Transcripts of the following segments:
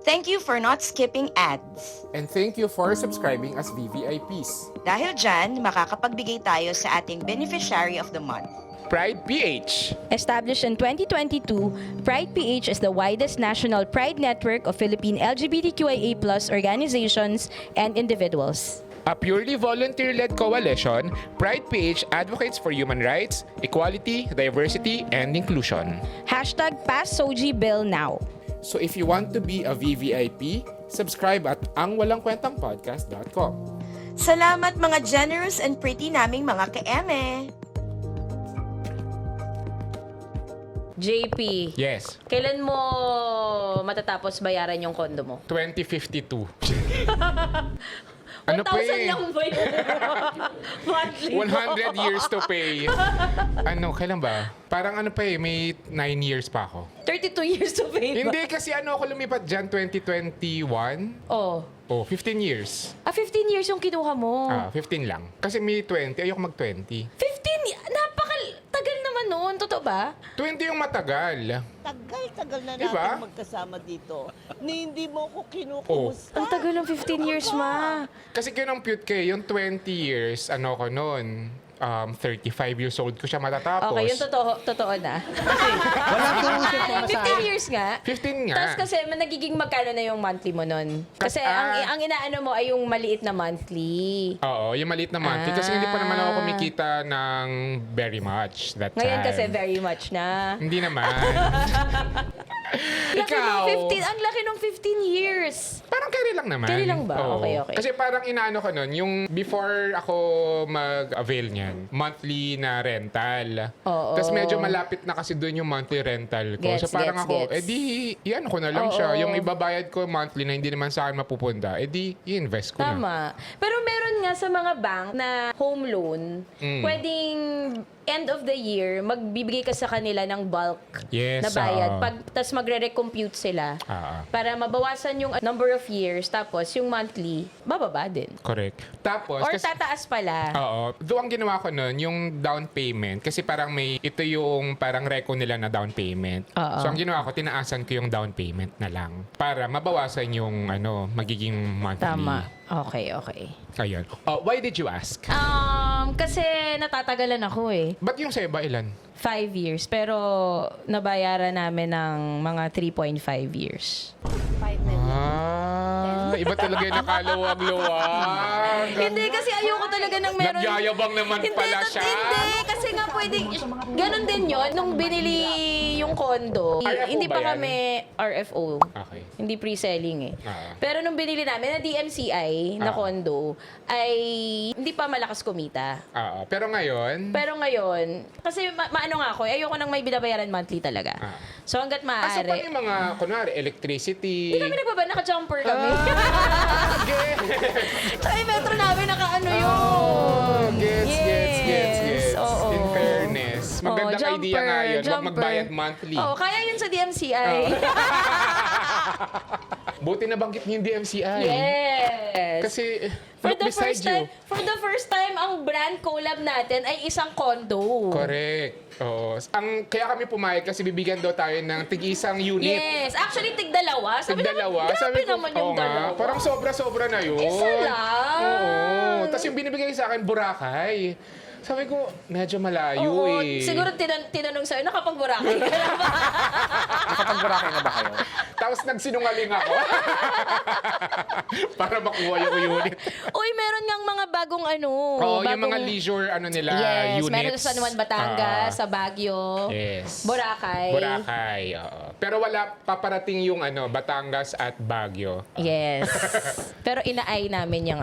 Thank you for not skipping ads. And thank you for subscribing as VVIPs. Dahil dyan, makakapagbigay tayo sa ating Beneficiary of the Month. Pride PH. Established in 2022, Pride PH is the widest national pride network of Philippine LGBTQIA+ organizations and individuals. A purely volunteer-led coalition, Pride PH advocates for human rights, equality, diversity, and inclusion. #Pass SOGI Bill now. So if you want to be a VVIP, subscribe at angwalangkwentangpodcast.com. Salamat mga generous and pretty naming mga ka-eme! JP, Yes, kailan mo matatapos bayaran yung kondo mo? 2052. Ano pa 1,000 eh? lang ba yun? Monthly mo? 100 years to pay. Kailan ba? Parang pa eh, may 9 years pa ako. 32 years to pay ba? Hindi kasi ako lumipat dyan, 2021. Oh. Oh, 15 years. 15 years yung kinuha mo. 15 lang. Kasi may 20, ayoko mag-20. 15? Napaka-tagal naman noon. Totoo ba? 20 yung matagal. Tagal na Diba? natin magkasama dito. Hindi mo ko kinukumusta. Ang tagal ng 15 years, ma. Kasi kinompute ko yung 20 years, ko noon, 35 years old ko siya matatapos. Okay, yung totoo na. Walang tumusok na 15 years nga. 15 nga. Tapos kasi nagiging magkano na yung monthly mo nun? Kasi ang inaano mo ay yung maliit na monthly. Oo, yung maliit na monthly. Kasi hindi pa naman ako kumikita ng very much that time. Ngayon kasi very much na. Hindi naman. Laki Ikaw, ng 15, ang laki ng 15 years. parang carry lang naman. Carry lang ba? Oo. Okay. Kasi parang inaano ko nun, yung before ako mag-avail niyan, monthly na rental. Oo. Tapos medyo malapit na kasi doon yung monthly rental ko. Gets, So parang gets, ako, gets. iyan ko na lang Oo. siya. Yung ibabayad ko monthly na hindi naman sa akin mapupunta, i-invest ko na. Tama. Pero meron nga sa mga bank na home loan, pwedeng end of the year, magbibigay ka sa kanila ng bulk Yes, na bayad. oo. Tapos magre-recompute sila para mabawasan yung number of years. Tapos yung monthly, bababa din. Correct. Tapos, Or tataas pala. Oo. Doon ang ginawa ko nun, yung down payment. Kasi parang ito yung parang reco nila na down payment. Oo. So, ang ginawa ko, tinaasan ko yung down payment na lang. Para mabawasan yung magiging monthly. Tama. Okay. Ayun. Why did you ask? Kasi natatagalan ako eh. Ba't yung sa iba ilan? 5 years. Pero nabayaran namin ng mga 3.5 years. Iba talaga yung nakaluwag-luwag. Hindi, kasi ayoko talaga ng meron. Nagyayabang naman pala siya. Hindi, kasi nga pwedeng, ganun din yon nung binili yung condo. RFO Hindi ba pa yan? kami RFO. Okay. Hindi pre-selling eh. Pero nung binili namin na DMCI na condo, ay hindi pa malakas kumita. Pero ngayon, Pero ngayon, kasi maano nga ako, ayoko nang may binabayaran monthly talaga. So hanggat so maaari. paano yung mga, kunwari, electricity? Hindi kami nagbaba, naka-jumper kami. Ay, metro namin naka-ano yun. Gets. Oo. In fairness. Magandang idea nga yun. Huwag jumper. magbayad monthly. Oo, kaya yun sa DMCI. Buti na banggit niyo yung DMCI. Yes. Kasi, For look the beside first you. time, ang brand collab natin ay isang condo. Correct. Oo. Kaya kami pumayag kasi bibigyan daw tayo ng tig-isang unit. Yes. Actually, tig-dalawa. Sabi Tig-dalawa. naman, grabe Sabi ko, naman yung oo nga, dalawa. parang sobra-sobra na yun. Isa lang. Oo. Tapos yung binibigay sa akin, Boracay. Sabi ko, medyo malayo Oo, eh. siguro tinanong sa'yo, nakapag-Boracay ka na ba? Nakapag-Boracay na ba kayo? Tapos nagsinungaling ako. Para makuha yung unit. Uy, meron ngang mga bagong Oo, yung mga leisure Yes, units. meron sa San Juan, Batangas, sa Baguio, Yes. Boracay. Boracay, oo. Pero wala paparating yung Batangas at Baguio. Yes. Pero inaay namin yung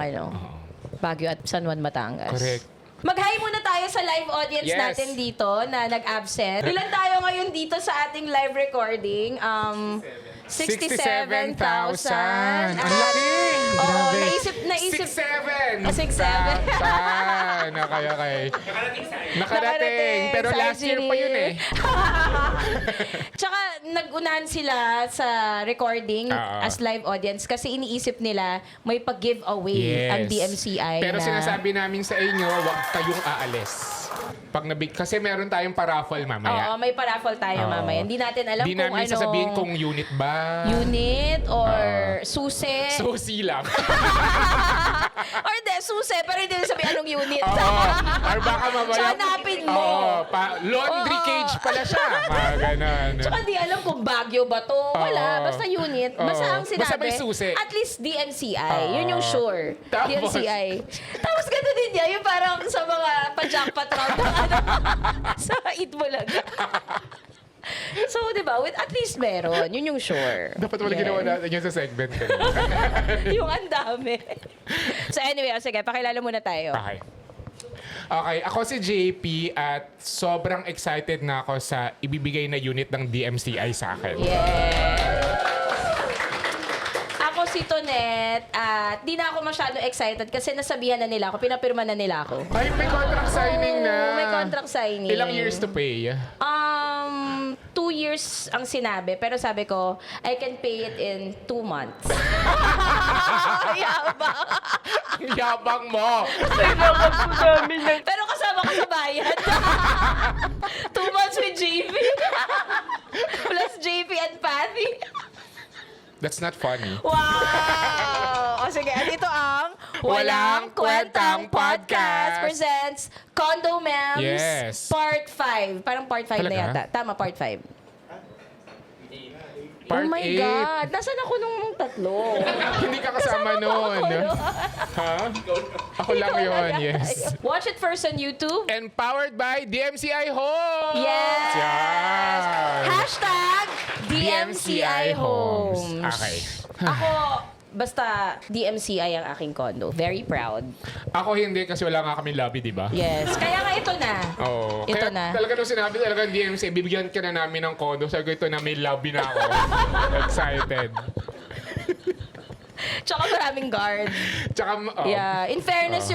Baguio at San Juan, Batangas. Correct. Mag-hi muna tayo sa live audience Yes. natin dito na nag-absent. Ilan tayo ngayon dito sa ating live recording? 67,000. 67,000. Ang laki! Oo, Grabe. naisip. 6'7". 6'7". Okay. Nakarating. Pero last year pa yun eh. Tsaka nag-unahan sila sa recording Oo. as live audience kasi iniisip nila may pag-giveaway ang DMCI Pero na... sinasabi namin sa inyo, huwag kayong aalis. Kasi meron tayong paraffle mamaya. Oo, may paraffle tayo Oo. mamaya. Hindi natin alam Di kung namin ano. sasabihin kung unit ba. Unit or susi. Susi lang. Or hindi, susi, pero hindi sabihin anong unit. Oo. Or baka mamaya. So, hanapin mo. Oo. Laundry Oo. cage pala siya. Mga ganun. Tsaka di alam kung Baguio ba to. Wala, Oo. basta unit. Oo. Basta ang sinabi. Basta may susi. At least DMCI. Oo. Yun yung sure. Tapos? DMCI. Tapos ganito din niya, yung parang sa mga pa-jackpot round ng ano, sa Itbulaga. So, di ba? At least meron. Yun yung sure. Dapat wala Yes. ginawa natin yun sa segment kanina. Yung ang dami. So anyway, sige, pakilala muna tayo. Okay. Okay, ako si JP at sobrang excited na ako sa ibibigay na unit ng DMCI sa akin. Yes. Ako si Tonet at di na ako masyado excited kasi nasabihan na nila ako, pinapirma na nila ako. Ay, may contract signing na. Oo, may contract signing. Ilang years to pay? 2 years ang sinabi, pero sabi ko, I can pay it in 2 months. Yabang. Ang yabang mo! Kailangan po namin ng Pero kasama ka sa bayad. 2 months with JP. Plus JP and Patty. That's not funny. Wow! O sige, dito ang Walang Kwentang Podcast. presents Condo Mems Yes. Part 5. Parang Part 5 na Talaga? yata. Tama, Part 5. Part oh my 8. God! Nasaan ako nung tatlo? Hindi ka kasama noon. Ha? Ako lang Ikaw yun, na yes. tayo. Watch it first on YouTube. Empowered by DMCI Homes! Yes! Yan! Hashtag DMCI Homes. Okay. Ako, basta DMCI ang aking condo. Very proud. Ako hindi kasi wala nga kami lobby, di ba? Yes. Kaya nga ito na. Oo. Ito Kaya na. talaga nung sinabi talaga ng DMCI, bibigyan ka na namin ng condo. Sabi ko, ito na, may lobby na ako. Excited. Tsaka maraming guard. Tsaka, Yeah. In fairness,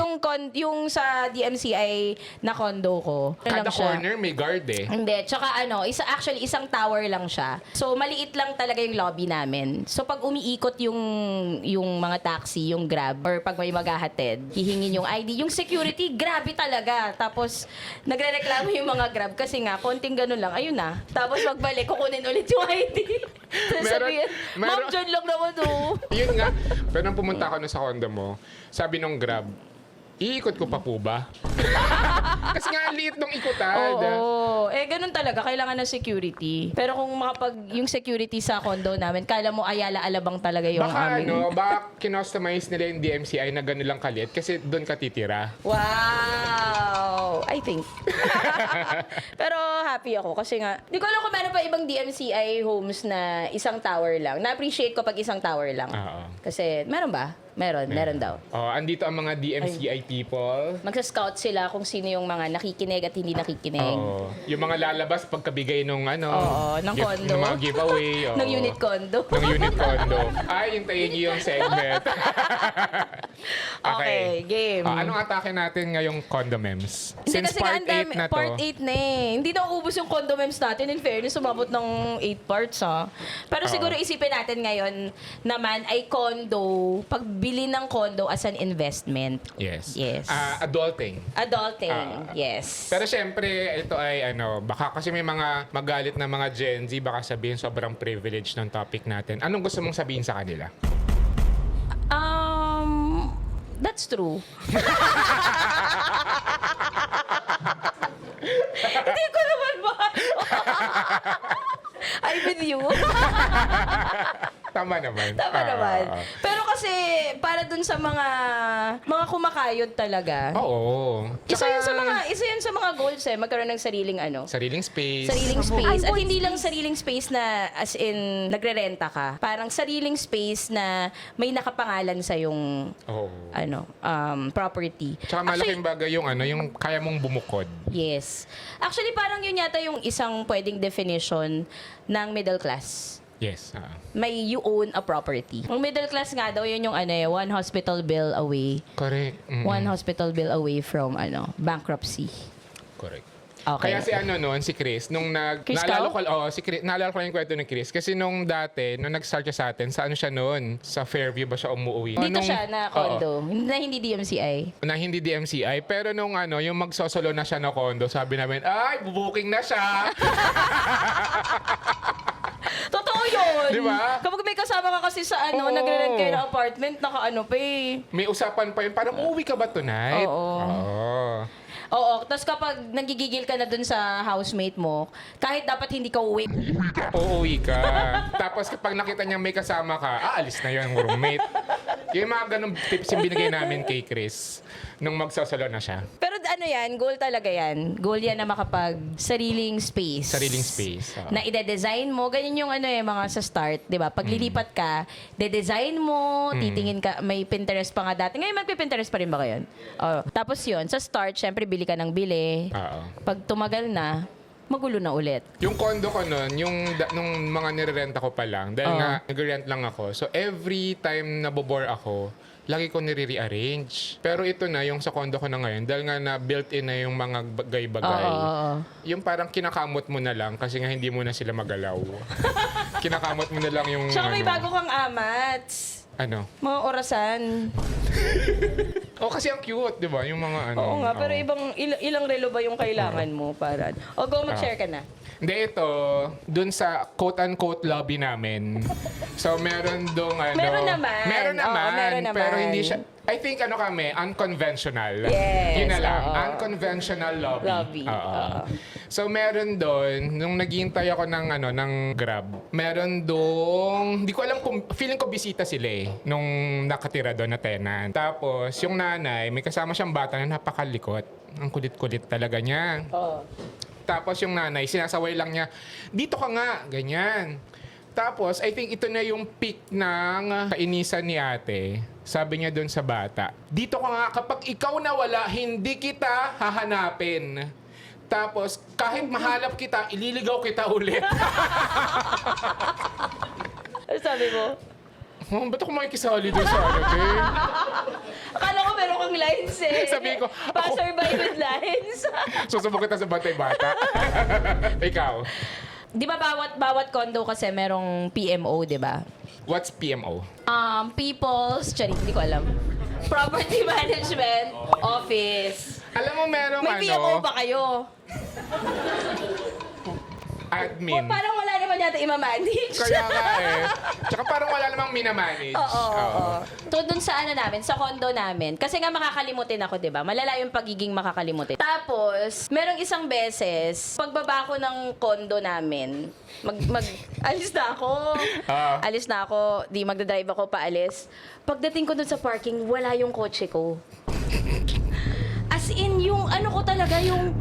yung sa DMCI na condo ko. ano kada lang siya. corner may guard eh. Hindi. Tsaka actually, isang tower lang siya. So, maliit lang talaga yung lobby namin. So, pag umiikot yung mga taxi, yung Grab, or pag may maghahatid, hihingin yung ID. Yung security, grabe talaga. Tapos, nagre-reklamo yung mga Grab kasi nga, konting ganun lang. Ayun na. Tapos, magbalik, kukunin ulit yung ID. Sasabihin, Ma'am, dyan lang naman oh. Yun nga. Pero nung pumunta ako na sa condo mo, sabi nung Grab, iikot ko pa po ba? Kasi nga, ang liit nung ikutan. Oo. Ganun talaga. Kailangan ng security. Pero kung yung security sa condo namin, kala mo Ayala-Alabang talaga yung Baka aming... baka kinostomize nila yung DMCI na gano'n lang kalit kasi doon ka titira. Wow! I think. Pero happy ako kasi nga, di ko alam kung meron pa ibang DMCI homes na isang tower lang. Na-appreciate ko pag isang tower lang. Oo. Kasi, meron ba? Meron daw. Oh, andito ang mga DMCI people. Magsa-scout sila kung sino yung mga nakikinig at hindi nakikinig. Oo. Yung mga lalabas pagkabigay nung Oo, ng condo. Ng mga giveaway. Oo. Ng unit condo. Ng unit condo. Ay, hintayin niyo yung segment. Okay, game. Anong atake natin ngayong condo memes? Hindi Since kasi nga part 8 na to. Part 8 na eh. Hindi na uubos yung condo memes natin. In fairness, sumabot ng 8 parts ha. Pero siguro isipin natin ngayon naman ay condo, pagbili ng condo as an investment. Yes. Yes. Adulting. Adulting, yes. Pero syempre, ito ay baka kasi may mga magalit na mga Gen Z, baka sabihin sobrang privilege ng topic natin. Anong gusto mong sabihin sa kanila? That's true. Hindi ko naman ba? I'm with you. Tama naman. Tama naman. Pero kasi, para dun sa mga kumakayod talaga. Oo. Isa yun sa mga goals eh, magkaroon ng sariling Sariling space. sariling space. At hindi lang sariling space na as in nagrerenta ka. Parang sariling space na may nakapangalan sa yung Oo. property. Tsaka malaking bagay yung yung kaya mong bumukod. Yes. Actually, parang yun yata yung isang pwedeng definition ng middle class. Yes. May you own a property. Ang middle class nga daw, yun yung one hospital bill away. Correct. Mm-mm. One hospital bill away from bankruptcy. Correct. Okay. Kaya si ano noon, si Chris, nung Chris naalala Cao? ko, si Chris, naalala ko lang yung kwento ni Chris. Kasi nung dati, nung nag-start siya sa atin, sa ano siya noon? Sa Fairview ba siya umuwi? Dito Nung- siya na Oo. condo. Na hindi DMCI. Na hindi DMCI. Pero nung ano, yung magsosolo na siya na condo, sabi namin, ay, booking na siya. Totoo yun! Di ba? Kapag may kasama ka kasi sa Oo. nagre-rent kayo ng apartment, naka-ano pa eh. May usapan pa yun, parang uuwi ka ba tonight? Oo. Oo, tapos kapag nagigigil ka na dun sa housemate mo, kahit dapat hindi ka uwi, Uuwi ka. Tapos kapag nakita niya may kasama ka, aalis na yun, roommate. Yung mga ganong tips yung binigay namin kay Chris nung magsasalo na siya. pero ano yan, goal talaga yan. Goal yan na makapag sariling space. Sariling space. Oo. Na ide-design mo, ganyan yung ano eh, mga sa start, di ba? Pag lilipat ka, de-design mo, titingin ka, may Pinterest pa nga dati. Ngayon magpi-Pinterest pa rin ba kayo? Oh. Tapos yun, sa start, syempre bili ka ng bili. Oo. Pag tumagal na, magulo na ulit. Yung condo ko nun, nung mga nirerenta ko pa lang, dahil Oo. nga nag-rent lang ako, so every time nabobore ako, lagi ko nire-rearrange. Pero ito na, yung sa condo ko na ngayon, dahil nga na built-in na yung mga bagay-bagay, Oo. yung parang kinakamot mo na lang kasi nga hindi mo na sila magalaw. Kinakamot mo na lang yung Tsaka may ano, bago kang amats. ano. Mga orasan. Oh, kasi ang cute, di ba? Yung mga ano. Oo nga, pero oo. ilang relo ba yung kailangan mo para... O go, mag-share ka na. Hindi, ito, dun sa quote-unquote lobby namin. So, meron dong ano... Meron naman. Meron Oo, naman. meron naman. Pero hindi siya... I think ano kami, unconventional. Yes, Yun na lang. oo. Unconventional lobby. Lobby, Oo. oo. So, meron doon, nung naghihintay ako ng Grab, meron dong, hindi ko alam kung, feeling ko bisita sila eh, nung nakatira doon na tenant. Tapos, yung nanay, may kasama siyang bata na napakalikot. Ang kulit-kulit talaga niya. Oo. Tapos yung nanay, sinasaway lang niya, dito ka nga, ganyan. Tapos, I think ito na yung peak ng kainisan ni ate. Sabi niya doon sa bata, dito ka nga, kapag ikaw nawala, hindi kita hahanapin. Tapos, kahit mahalap kita, ililigaw kita ulit. Ano sabi mo? Oh, ba't ako makikisali doon sa ano, te? Akala ko meron kang lines eh. Sabi ko, Passerby with lines. Susubok kita sa bantay bata. Ikaw, Di ba bawat condo kasi merong PMO, di ba? what's PMO? People's, hindi ko alam. Property Management Office. Alam mo, merong May PMO ba kayo? admin. Parang wala naman yata i-manage. Kaya nga eh. Tsaka parang wala namang minamanage. Oo. To dun sa ano namin, sa condo namin. Kasi nga makakalimutin ako, di ba? Malala yung pagiging makakalimutin. Tapos, merong isang beses, pagbaba ko ng condo namin, alis na ako. Alis na ako, di magdadrive ako paalis. Pagdating ko dun sa parking, wala yung kotse ko. As in, yung ano ko talaga, yung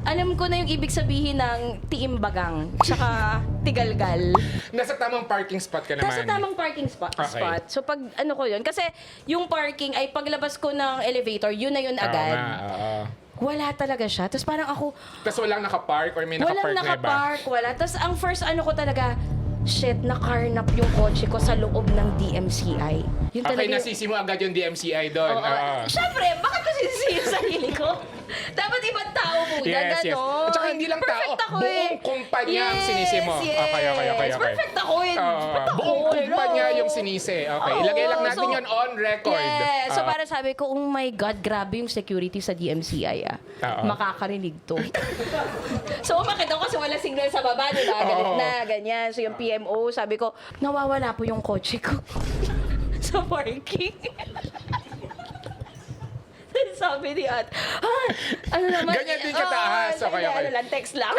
alam ko na yung ibig sabihin ng tiimbagang, tsaka tigalgal. Nasa tamang parking spot ka naman. Nasa tamang parking spot. Okay. So pag ano ko yun, kasi yung parking ay paglabas ko ng elevator, yun na yun Oo agad. nga, oo. Wala talaga siya. Tapos parang ako, Tapos walang nakapark or may walang nakapark na iba? nakapark, wala. Tapos ang first ano ko talaga, shit, nakarnap yung kotse ko sa loob ng DMCI. Yun Okay, talaga yung- nasisi mo agad yung DMCI doon. Oo. Siyempre, bakit ko sisisi yung sarili ko? Dapat ibang tao muna, Yes, yes. gano'n. At saka hindi lang Perfect tao, ako eh. buong kumpanya ang sinisi mo. Yes. Okay. Perfect ako eh. Ba't ako? Buong kumpanya Hello? yung sinisi. Okay, Oo, ilagay lang natin so- yun on record. Yes. So Oo. para sabi ko, oh my God, grabe yung security sa DMCI ah. Oo. Makakarinig to. So umakit ako kasi wala signal sa baba, di ba? Galit Oo. na, ganyan. So yung PMO, sabi ko, nawawala po yung kotse ko sa parking. Sabi ni At, ano naman? Ganyan din kataas. Oo, Okay. Ano lang, text lang.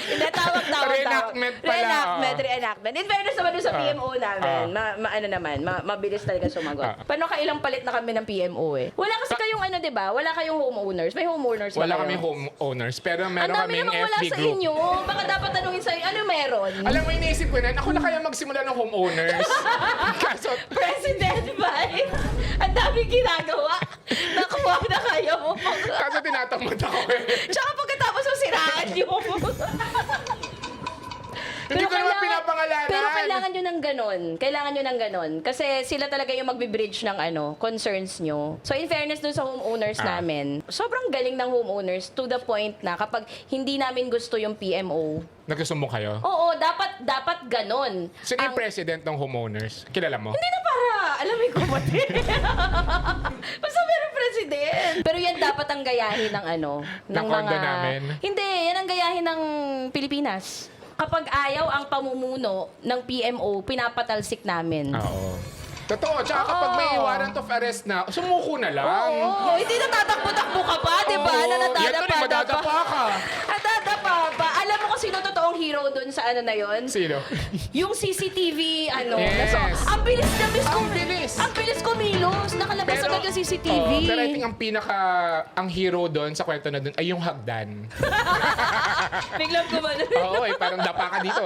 Hindi, tawag. Reenactment pala, Reenactment. In fairness naman doon sa PMO namin, ano naman, mabilis talaga sumagot. Paano kailang palit na kami ng PMO eh? Wala kasi kayong ano, di ba? Wala kayong homeowners. May homeowners ba Wala kayo? kami homeowners, pero Ang meron dami kaming namang wala FB sa group. inyo. Baka dapat tanungin sa'yo, ano meron? Alam mo, iniisip ko na, ako na kaya magsimula ng homeowners. Kaso, President Vice, ang daming ginagawa. Nakuha na kayo. kaso tinatamad ako eh. Tsaka pagkatapos mo siraan yung... Hindi ko naman pinapangalanan. Pero kailangan nyo ng ganon. Kailangan nyo ng ganon. Kasi sila talaga yung magbe-bridge ng concerns nyo. So in fairness dun sa homeowners namin, sobrang galing ng homeowners to the point na kapag hindi namin gusto yung PMO, Nagsusumbong kayo? oo, dapat ganon. Sino yung president ng homeowners? Kilala mo? Hindi na para, alam mo yung kumati. Basta meron president. Pero yan dapat ang gayahin ng Ng condo namin? Hindi, yan ang gayahin ng Pilipinas. Kapag ayaw ang pamumuno ng PMO, pinapatalsik namin. Oo. Totoo. Tsaka kapag may warrant of arrest na, sumuko na lang. Oo, hindi na tatakbo-takbo ka pa, di ba? Na Yan tuloy, madadapa ka. Nadadapa pa. Alam mo kung sino totoong hero dun sa na yon? Sino? Yung CCTV, Yes. So, ang bilis Ang bilis. kumilos. Nakalabas agad yung CCTV. Oo, pero I think ang hero doon sa kwento na doon ay yung hagdan. Biglang gumano. Oo, parang dapa ka dito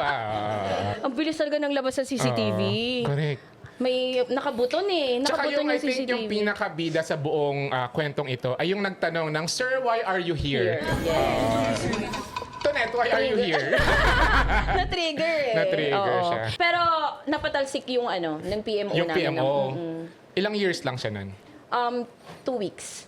Ang bilis talaga ng labas sa CCTV. Correct. May nakabuton eh. Tsaka Nakabuton yung I think CCTV. yung pinakabida sa buong kwentong ito ay yung nagtanong ng, Sir, why are you here? Yes. Tonet, why are you here? Na-trigger eh. Na-trigger Oo. siya. Pero napatalsik yung ng PMO Yung namin. PMO. Ilang years lang siya nun? 2 weeks.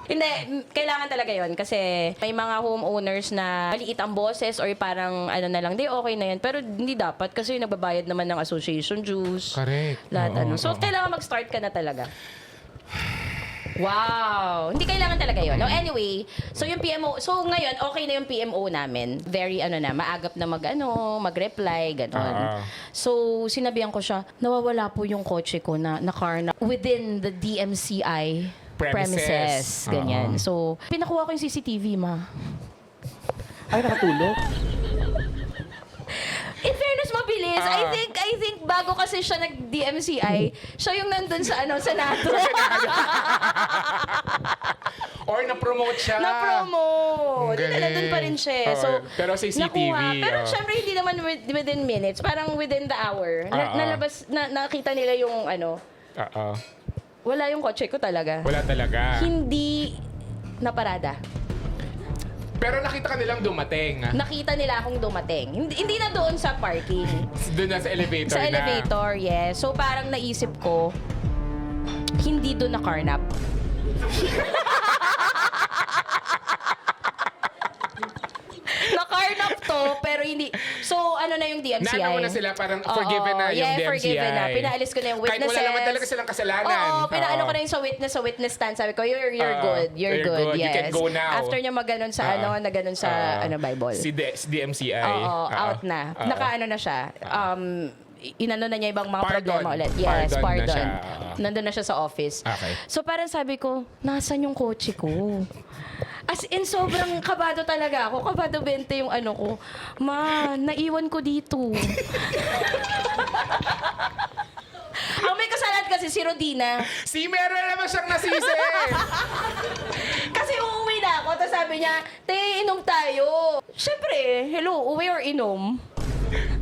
Hindi, kailangan talaga yon kasi may mga homeowners na maliit ang boses or parang na lang, di okay na yan. Pero hindi dapat kasi nagbabayad naman ng association dues. Correct. Lahat Oo, So, oo. kailangan mag-start ka na talaga. Wow! Hindi kailangan talaga yon. No, anyway, so yung PMO, so ngayon, okay na yung PMO namin. Very, maagap na mag-reply, gano'n. So, sinabihan ko siya, nawawala po yung kotse ko na car na within the DMCI premises. Ganyan. So, pinakuha ko yung CCTV, ma. Ay, nakatulog? In fairness, mabilis. I think bago kasi siya nag-DMCI, siya yung nandun sa Senado. Or na-promote siya. Na-promo. Galing. Nandun pa rin siya. Oo, So, pero CCTV, nakuha. Pero oo. syempre, hindi naman within minutes. Parang within the hour. Nalabas, nakita nila yung Oo. wala yung kotse ko talaga. Wala talaga. Hindi naparada. Pero nakita ka nilang dumating. Nakita nila akong dumating. Hindi na doon sa parking. Doon na sa elevator Sa na. elevator, yes. So parang naisip ko, hindi doon na carnap. Na-carnap to, pero hindi. So, na yung DMCI? Naano mo na sila, parang Oo, forgiven na yung DMCI. forgiven na. Pinaalis ko na yung Kahit witnesses. wala naman talaga silang kasalanan. Oo, pinaano Oo. ko na yung sa witness stand. Sabi ko, you're good. You're You're good. good. You Yes. can go now. After niya maganon sa na ganon sa Bible. Si DMCI. Oo, out na. Oo. Nakaano na siya. Inano na niya ibang mga Pardon. problema ulit. Yes, Pardon na pardon. siya. Nandun na siya sa office. Okay. So parang sabi ko, nasan yung kotse ko? As in, sobrang kabado talaga ako. Kabado 20 yung ko. Ma, naiwan ko dito. Ang may kasalanan kasi si Rodina. Si meron naman siyang nasisi. Kasi uuwi na ako. Tapos sabi niya, te, inom tayo. Siyempre, hello, uwi or inom?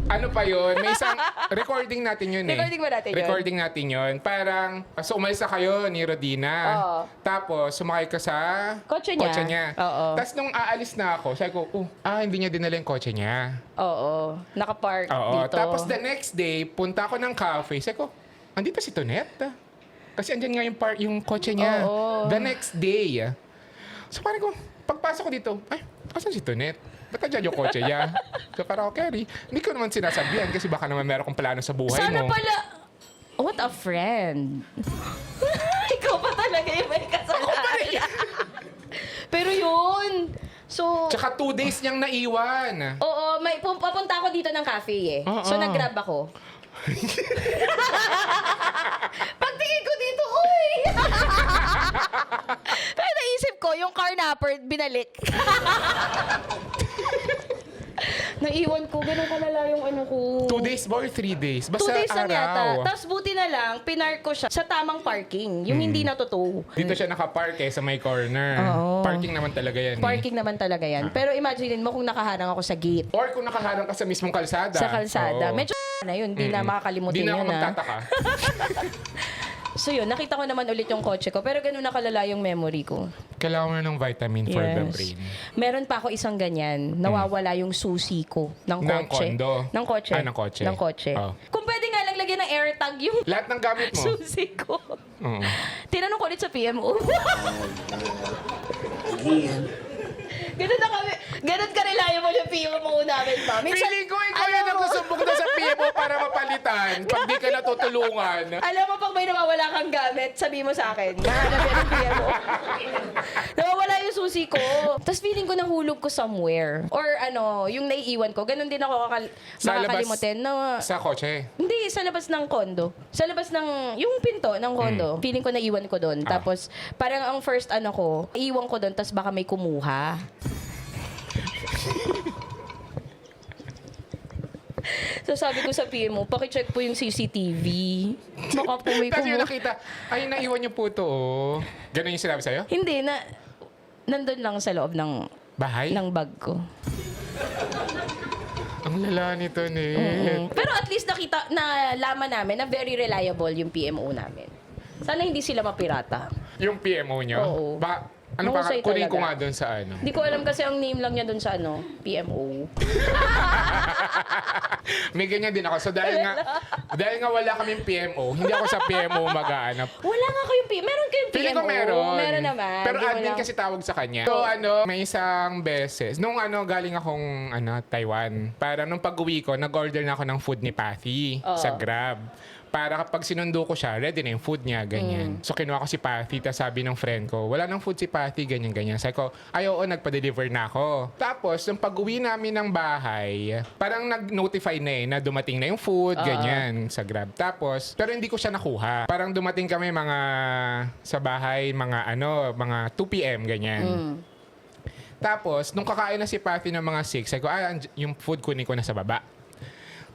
Ano pa yun? May isang recording natin yun eh. Recording ba natin yun? Recording natin yun. Parang, so umalis na kayo ni Rodina. Oo. Tapos, sumakay ka sa Kotse niya. Oo. Tapos nung aalis na ako, sabi ko, hindi niya dinala yung kotse niya. Oo, nakapark Oo. dito. Tapos the next day, punta ako ng cafe. Sabi ko, andito si Tonet. Kasi andyan nga yung kotse niya. Oo. The next day. So parang ko, pagpasok ko dito, asan si Tonet? Ba't andyan yung kotse niya? So parang, okay, hindi ko naman sinasabihan kasi baka naman meron kong plano sa buhay Sana mo. pala, what a friend. Ikaw pa talaga yung may kasalanan. Pero yun, so, Tsaka 2 days niyang naiwan. oo, papunta ako dito ng cafe eh. Oo. So, nag-grab ako. Pagtingin ko dito, uy! Pero naisip ko, yung carnapper, binalik. Naiwan ko, ganun kalala yung ko. 2 days ba or 3 days? 2 Basta days lang araw. yata. Tapos buti na lang, pinark ko siya sa tamang parking. Yung hindi natutuo. Dito siya nakapark sa may corner. Oo. Parking naman talaga yan. Parking naman talaga yan. Pero imagine mo kung nakaharang ako sa gate. Or kung nakaharang ka sa mismong kalsada. Sa kalsada. Oo. Medyo na yun. Hindi na makakalimutin Di na ako yun. magtataka. So yun, nakita ko naman ulit yung kotse ko. Pero ganun nakalala yung memory ko. Kailangan mo ng vitamin for the Yes. brain. Meron pa ako isang ganyan. Nawawala yung susi ko ng Ng kotse. kondo? Ng kotse. Ng kotse. Ng kotse. Oh. Kung pwede nga lang lagyan ng AirTag yung Lahat ng gamit mo. susi ko. Oo. Tinanong ko ulit sa PMO. Ganun na kami. Ganun ka-reliable yung PMO namin pa. Feeling ko ikaw alam yan mo- nagsusumbong na sa PMO para mapalitan pag di ka natutulungan. Alam mo, pag may nawawala kang gamit, sabi mo sa akin, nahanap yan ng PMO. Nawawala yung susi ko. Tapos feeling ko nahulog ko somewhere. Or ano, yung naiiwan ko. Ganun din ako makakalimutin. Na, Sa kotse. hindi, sa labas ng kondo. Sa labas ng, yung pinto ng kondo. Feeling ko naiwan ko doon. Tapos, parang ang first ano ko, iiwan ko doon, tapos baka may kumuha. So sabi ko sa PMO, pakicheck po yung CCTV. Baka po may Tapos yung kumuha. nakita, ay, naiwan niyo po to, oh. Ganun yung sinabi sa'yo? Hindi, nandun lang sa loob ng Bahay? bag ko. Ang lala nito, Net. Pero at least nalaman namin na very reliable yung PMO namin. Sana hindi sila mapirata. Yung PMO niyo? Oo. Ano pa? Mahusay Kunin ko talaga. nga doon sa ano. Hindi ko alam kasi ang name lang niya doon sa PMO. May ganyan din ako. So dahil nga wala kaming PMO, hindi ako sa PMO mag-aanap. Wala nga kayong PMO. Meron kayong PMO. Feeling ko meron. Meron naman. Pero Di mo admin lang- kasi tawag sa kanya. So may isang beses, nung galing akong Taiwan, para nung pag-uwi ko, nag-order na ako ng food ni Pathy sa Grab. Para kapag sinundo ko siya, ready na yung food niya, ganyan. So kinuha ko si Pathy, tapos sabi ng friend ko, wala nang food si Pathy, ganyan-ganyan. Sabi ko, ay oo, nagpa-deliver na ako. Tapos, nung pag-uwi namin ng bahay, parang nag-notify na dumating na yung food, ganyan, sa Grab. Tapos, pero hindi ko siya nakuha. Parang dumating kami sa bahay, mga 2 p.m., ganyan. Tapos, nung kakain na si Pathy ng mga 6, sabi ko, yung food kunin ko na sa baba.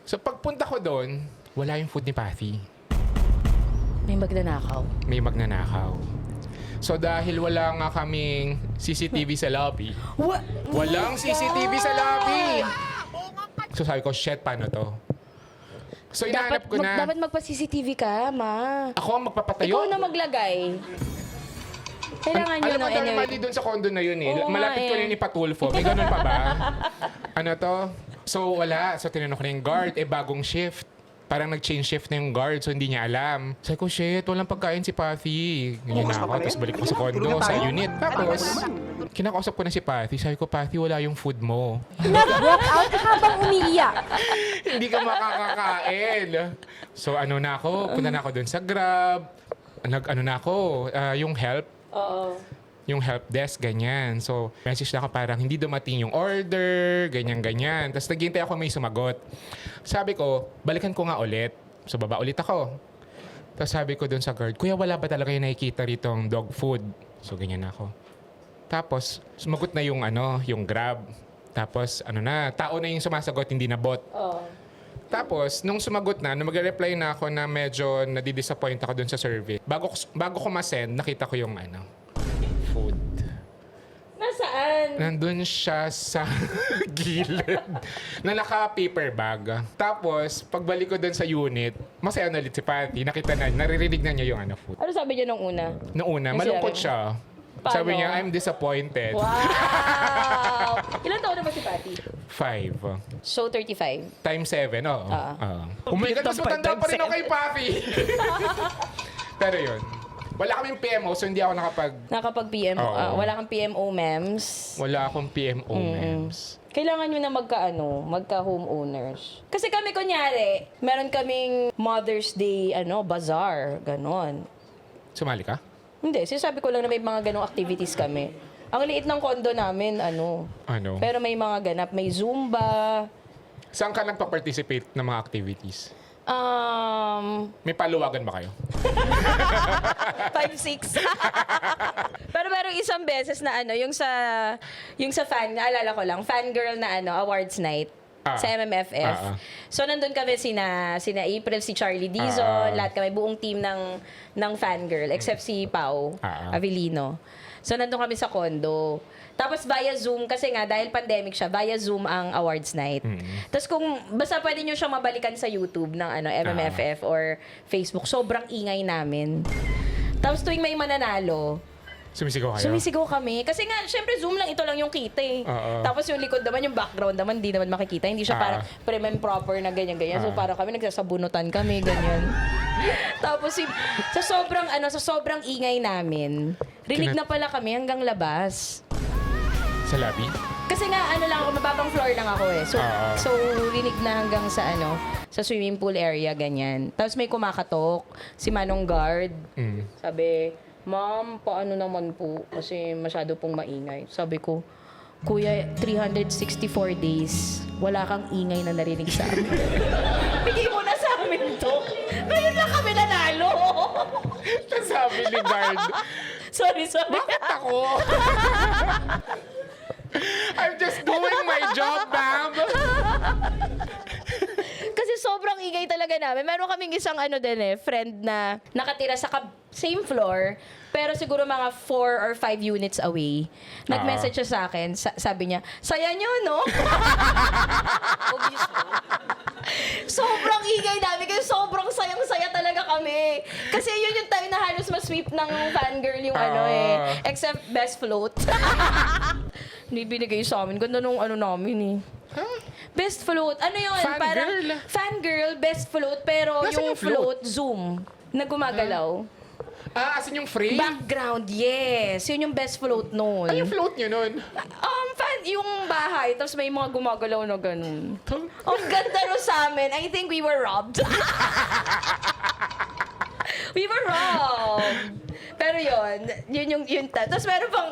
So, pagpunta ko doon, wala yung food ni Pathy. May magnanakaw. May magnanakaw. So, dahil wala nga kaming CCTV sa lobby, walang CCTV sa lobby! So, sabi ko, shit, paano to? So, inahanap ko na. Dapat magpa-CCTV ka, ma. Ako ang magpapatayo. Ikaw na maglagay. Kailangan nyo Alam mo, no, dahil anyway. mali doon sa condo na yun eh. Oo nga Malapit ko eh. na yun ipatulfo. May ganun pa ba? Ano to? So, wala. So, tinanong ko na yung guard. Bagong shift. Parang nag-change shift na yung guard, so hindi niya alam. Sabi ko, shit, walang pagkain si Pathy. Ganyan na ako. Tapos balik ko sa condo, sa unit. Tapos, kinakausap ko na si Pathy. Sabi ko, Pathy, wala yung food mo. Nag-walk out habang umiiyak. Hindi ka makakakain. So, punta na ako dun sa Grab. Yung help. Oo. Yung help desk, ganyan. So, message na ako parang hindi dumating yung order, ganyan-ganyan. Tapos naghihintay ako may sumagot. Sabi ko, balikan ko nga ulit. So, baba ulit ako. Tapos sabi ko dun sa guard, Kuya, wala ba talaga yung nakikita ritong dog food? So, ganyan ako. Tapos, sumagot na yung Grab. Tapos, tao na yung sumasagot, hindi na bot. Oo. Tapos, nung sumagot na, nung mag-reply na ako na medyo nadidisappoint ako dun sa survey, bago ko ma-send, nakita ko yung food. Nasaan? Nandun siya sa gilid na naka-paper bag. Tapos, pagbalik ko dun sa unit, masaya na ulit si Patty. Naririnig na niya yung food. Ano sabi niya nung una? Noong una, Ano malungkot sinabi? siya. Paano? Sabi niya, I'm disappointed. Wow! Ilan taon na ba si Patty? 5. So, 35. Times 7, oo. Oh my God, mas Tapos matanda pa rin ako kay Patty. Pero yun. Wala kaming PMO, so hindi ako Nakapag-PMO. Oo. Wala kang PMO, mems. wala akong PMO memes. Kailangan nyo na magka-homeowners. Kasi kami, kunyari, meron kaming Mother's Day, bazaar, ganon. Sumali ka? Hindi, sinasabi ko lang na may mga ganong activities kami. Ang liit ng kondo namin, Ano? Pero may mga ganap, may Zumba, Saan ka nagpa-participate ng mga activities? May paluwagan ba kayo? 5-6. Pero merong isang beses na yung sa naalala ko lang, fangirl na awards night. Sa MMFF. So, nandun kami sina April, si Charlie Dizon, lahat kami, buong team ng fangirl, except si Pau Avellino. So, nandun kami sa condo. Tapos, via Zoom, kasi nga, dahil pandemic siya, via Zoom ang awards night. Tapos, basta pwede nyo siyang mabalikan sa YouTube ng MMFF or Facebook, sobrang ingay namin. Tapos, tuwing may mananalo, Sumisigaw kayo? sumisigaw kami. Kasi nga, syempre, Zoom lang, ito lang yung kita eh. Oo. Tapos yung likod naman, yung background naman, hindi naman makikita. Hindi siya parang prim and proper na ganyan-ganyan. So parang kami, nagsasabunutan kami, ganyan. Tapos sa sobrang ingay namin, rinig na pala kami hanggang labas. Sa lobby? Kasi nga, lang ako, mababang floor lang ako eh. So rinig na hanggang sa sa swimming pool area, ganyan. Tapos may kumakatok, si Manong Guard. Sabi, Ma'am, paano naman po? Kasi masyado pong maingay. Sabi ko, Kuya, 364 days, wala kang ingay na narinig sa amin. Bigay mo na sa amin to. Ngayon lang kami nanalo. Sabi ni guard, Sorry. bakit ako? I'm just doing my job, ma'am. Kasi sobrang ingay talaga namin. Meron kaming isang friend na nakatira sa same floor, pero siguro mga 4 or 5 units away. Nag-message siya sa akin, sabi niya, saya nyo, no? Sobrang ingay namin kasi sobrang sayang-saya talaga kami. Kasi yun yung time na halos ma-sweep ng fangirl yung except best float. Hindi binigay sa amin. Ganda nung namin eh. Best float. Ano yun? Fangirl? Fangirl, best float, pero Nasaan yung yung float? Zoom, na gumagalaw. Asan yung frame? Background, yes. Yun yung best float noon. Ay, yung float nyo nun? Yung bahay, tapos may mga gumagalaw na ganun. Ang ganda ro sa amin. I think we were robbed. We were robbed. Pero yun. Tapos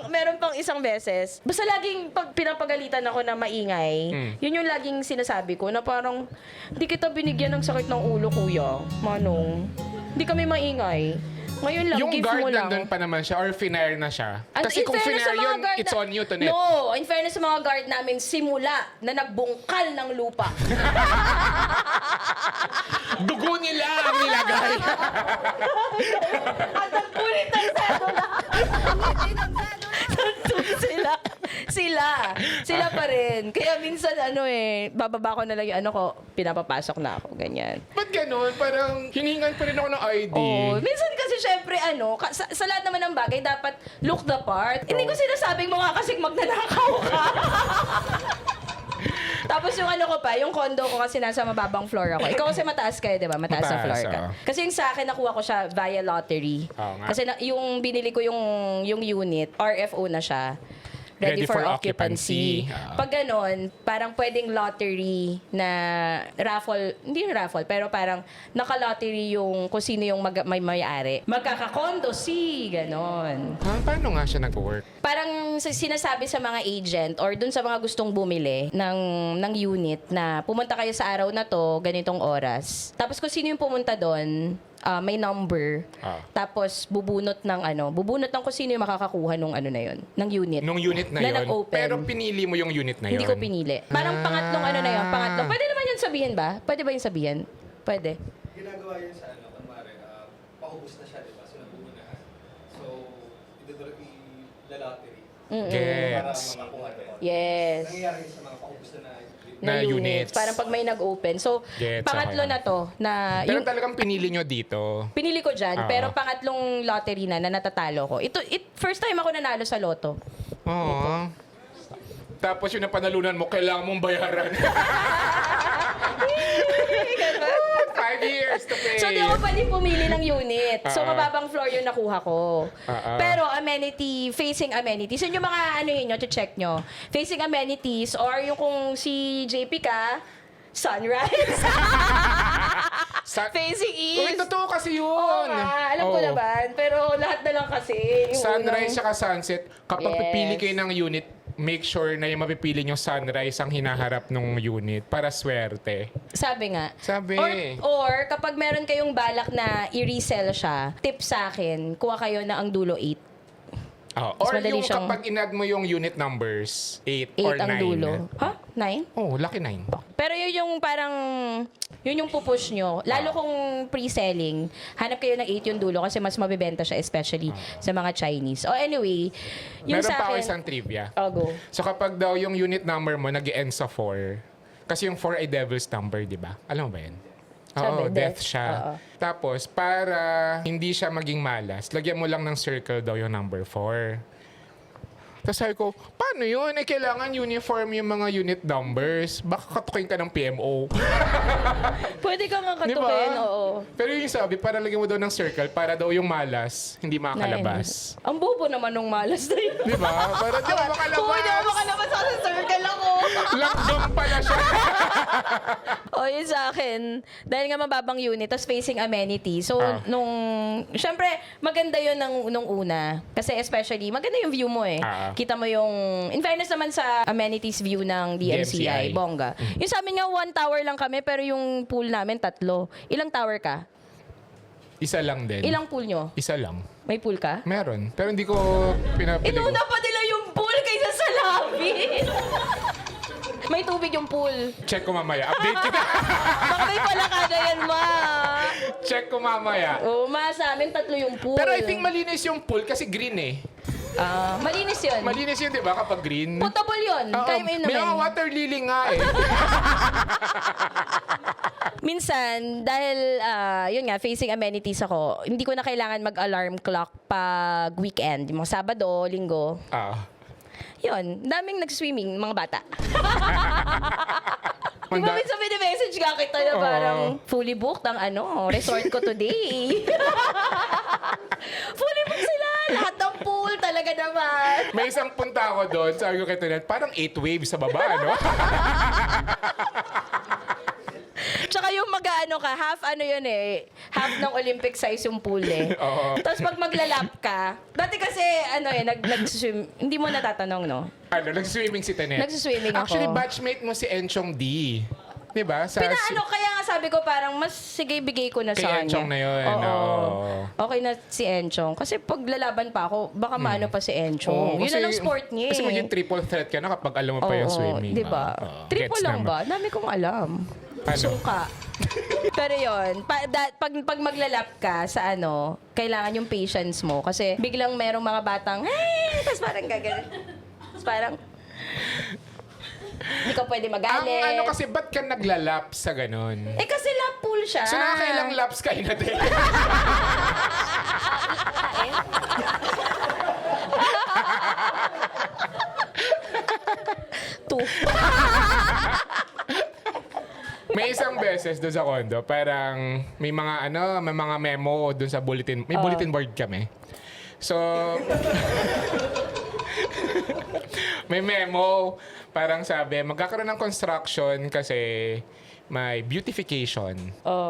meron pang isang beses. Basta laging pag pinapagalitan ako na maingay, yun yung laging sinasabi ko na parang, hindi kita binigyan ng sakit ng ulo, kuya. Manong, hindi kami maingay. Ngayon lang, Yung give guard mo lang. nandun pa naman siya or finire na siya? And Kasi in kung fairness sa finire mga yun, guard it's on you to net. No, in fairness sa mga guard namin, simula na nagbungkal ng lupa. Dugo nila ang nilagay. At nagkulit ang sedula. Sila pa rin. Kaya minsan bababa ko na lang yung pinapapasok na ako, ganyan. Ba't ganun? Parang hiningan pa rin ako ng ID. Oh, minsan kasi syempre sa lahat naman ng bagay dapat look the part. Hindi ko sinasabing mo nga kasi magnanakaw ka. Tapos yung yung condo ko kasi nasa mababang floor ako. Ikaw kasi mataas kayo, di ba? Mataas na floor ka. oo. Kasi yung sa akin, nakuha ko siya via lottery. Oo nga. Kasi yung binili ko yung unit, RFO na siya. Ready for occupancy. Pag ganon, parang pwedeng lottery na raffle, hindi yung raffle, pero parang naka-lottery yung kung sino yung may-ari. Magkakakondo ganon. Paano nga siya nag-work? Parang sinasabi sa mga agent or dun sa mga gustong bumili ng unit na pumunta kayo sa araw na to, ganitong oras. Tapos kung sino yung pumunta doon, may number. Tapos bubunot ng kung sino yung makakakuha nung na yun, ng unit. Nung unit na yun. nag-open. Pero pinili mo yung unit na yun. Hindi ko pinili. Parang pangatlong na yun, pangatlong. Pwede naman yun sabihin ba? Pwede ba yun sabihin? Pwede. Ginagawa yun sa kunwari, paubos na siya, di ba? So, nabubunahan. So, ila-lottery. Para Gets. makakuha doon. Yes. Nangyayari sa mga paubos Na na units. Parang pag may nag-open. So, Gets, pangatlo okay. na to. Na, Pero talagang pinili nyo dito. pinili ko dyan, Oo. pero pangatlong lottery na natatalo ko. First time ako nanalo sa loto. Oo. Tapos yung napanalunan mo, kailangan mong bayaran. 5 years to pay. So, di ako pwede pumili ng unit. So, Oo. mababang floor yung nakuha ko. Oo. Pero facing amenities, yun yung mga yun nyo, check nyo. Facing amenities, or yung kung si JP ka, sunrise. Facing Uy, east. totoo kasi yun. Oo nga, alam ko Oo. naman. Pero lahat na lang kasi. Yung Sunrise unang- saka sunset. Kapag Yes. pipili kayo ng unit, make sure na yung mapipili nyo sunrise ang hinaharap ng unit para swerte. Sabi nga. Sabi. Or kapag meron kayong balak na i-resell siya, tip sa akin, kuha kayo na ang dulo 8. Or madali yung siyang- kapag inad mo yung unit numbers, 8 or 9. 8 ang dulo. Ha? 9? Oh, lucky 9. Pero yun yung parang, Yun yung pupush nyo. Lalo kung pre-selling, hanap kayo ng 8 yung dulo kasi mas mabibenta siya, especially sa mga Chinese. Anyway, yung Meron sa pa ako akin... isang trivia. Go. So kapag daw yung unit number mo nag-end sa 4, kasi yung 4 ay devil's number, di ba? Alam mo ba yan? Oo, Sabi, death death. siya. Oo. Tapos, para hindi siya maging malas, lagyan mo lang ng circle daw yung number 4. Tapos sabi ko, paano yun? Kailangan uniform yung mga unit numbers. Baka katukin ka ng PMO. Pwede ka nga Di ba? katukin, oo. Pero yung sabi, para lagyan mo daw ng circle, para daw yung malas, hindi makakalabas. Ang bobo naman nung malas na yun. Di ba? Para di ako makalabas. Oo, di ako makalabas ako sa circle ako. Lockdown pala siya. Yun sa akin, dahil nga mababang unit, tapos facing amenity. So, syempre, maganda yun nung una. Kasi especially, maganda yung view mo eh. Kita mo yung, in fairness naman sa amenities view ng DMCI, bongga. Yung sa amin nga, 1 tower lang kami, pero yung pool namin, 3. Ilang tower ka? Isa lang din. Ilang pool nyo? Isa lang. May pool ka? Meron. Pero hindi ko pinapili ko. Inuna pa nila yung pool kaysa sa lobby. May tubig yung pool. Check ko mamaya. Update kita. Baka may palakada yan, ma. Check ko mamaya. Ma, sa amin 3 yung pool. Pero I think malinis yung pool kasi green eh. Malinis yun. Malinis yun, di ba, kapag green? Potable yun. Oo, Kaya may may mga naman. water lily nga eh. Minsan, dahil, yun nga, facing amenities ako, hindi ko na kailangan mag-alarm clock pag weekend. Yung mga Sabado, Linggo. Yun, daming nag-swimming, mga bata. Di ba minsan may message ka kita na parang fully booked ang resort ko today. Fully booked sila. Lahat ng pool talaga naman. May isang punta ako doon, sabi ko kay Tonette, parang 8 waves sa baba, ano? Tsaka yung half yun eh, half ng Olympic size yung pool eh. Tapos pag maglalap ka, dati kasi nag-swim, hindi mo natatanong, no? Nag-swimming si Tonette. Nag-swimming ako. Actually, batchmate mo si Enchong D. Di ba? Kaya nga sabi ko parang mas sige bigay ko na Kay sa kanya. Enchong na yun. Okay na si Enchong. Kasi pag lalaban pa ako, baka maano pa si Enchong. Yun na lang sport niya Kasi maging triple threat ka na kapag alam mo pa yung swimming. Di ba? Triple Gets lang naman. ba? Dami kong alam. Suka. Pero yun, pag maglalap ka sa kailangan yung patience mo. Kasi biglang merong mga batang, hey! Tapos parang gagawin. Tapos parang, hindi ka pwede magalit. Ang kasi, ba't ka naglalap sa ganun? Kasi lap pool siya. So, nakakailang laps kayo na din? Two. May isang beses doon sa condo, parang may mga may mga memo doon sa bulletin. May bulletin board kami. So, may memo, parang sabi, magkakaroon ng construction kasi may beautification.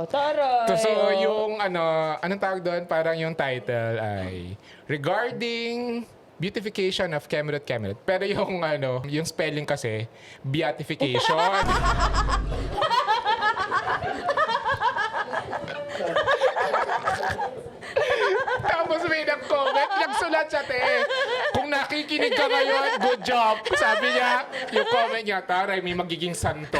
Taray. So, yung anong tawag doon? Parang yung title ay Regarding Beautification of Camelot. Pero yung yung spelling kasi, beatification. Tapos may nag-comment, nagsulat siya, kung nakikinig ka ngayon, good job. Sabi niya, yung comment niya, taray, may magiging santo.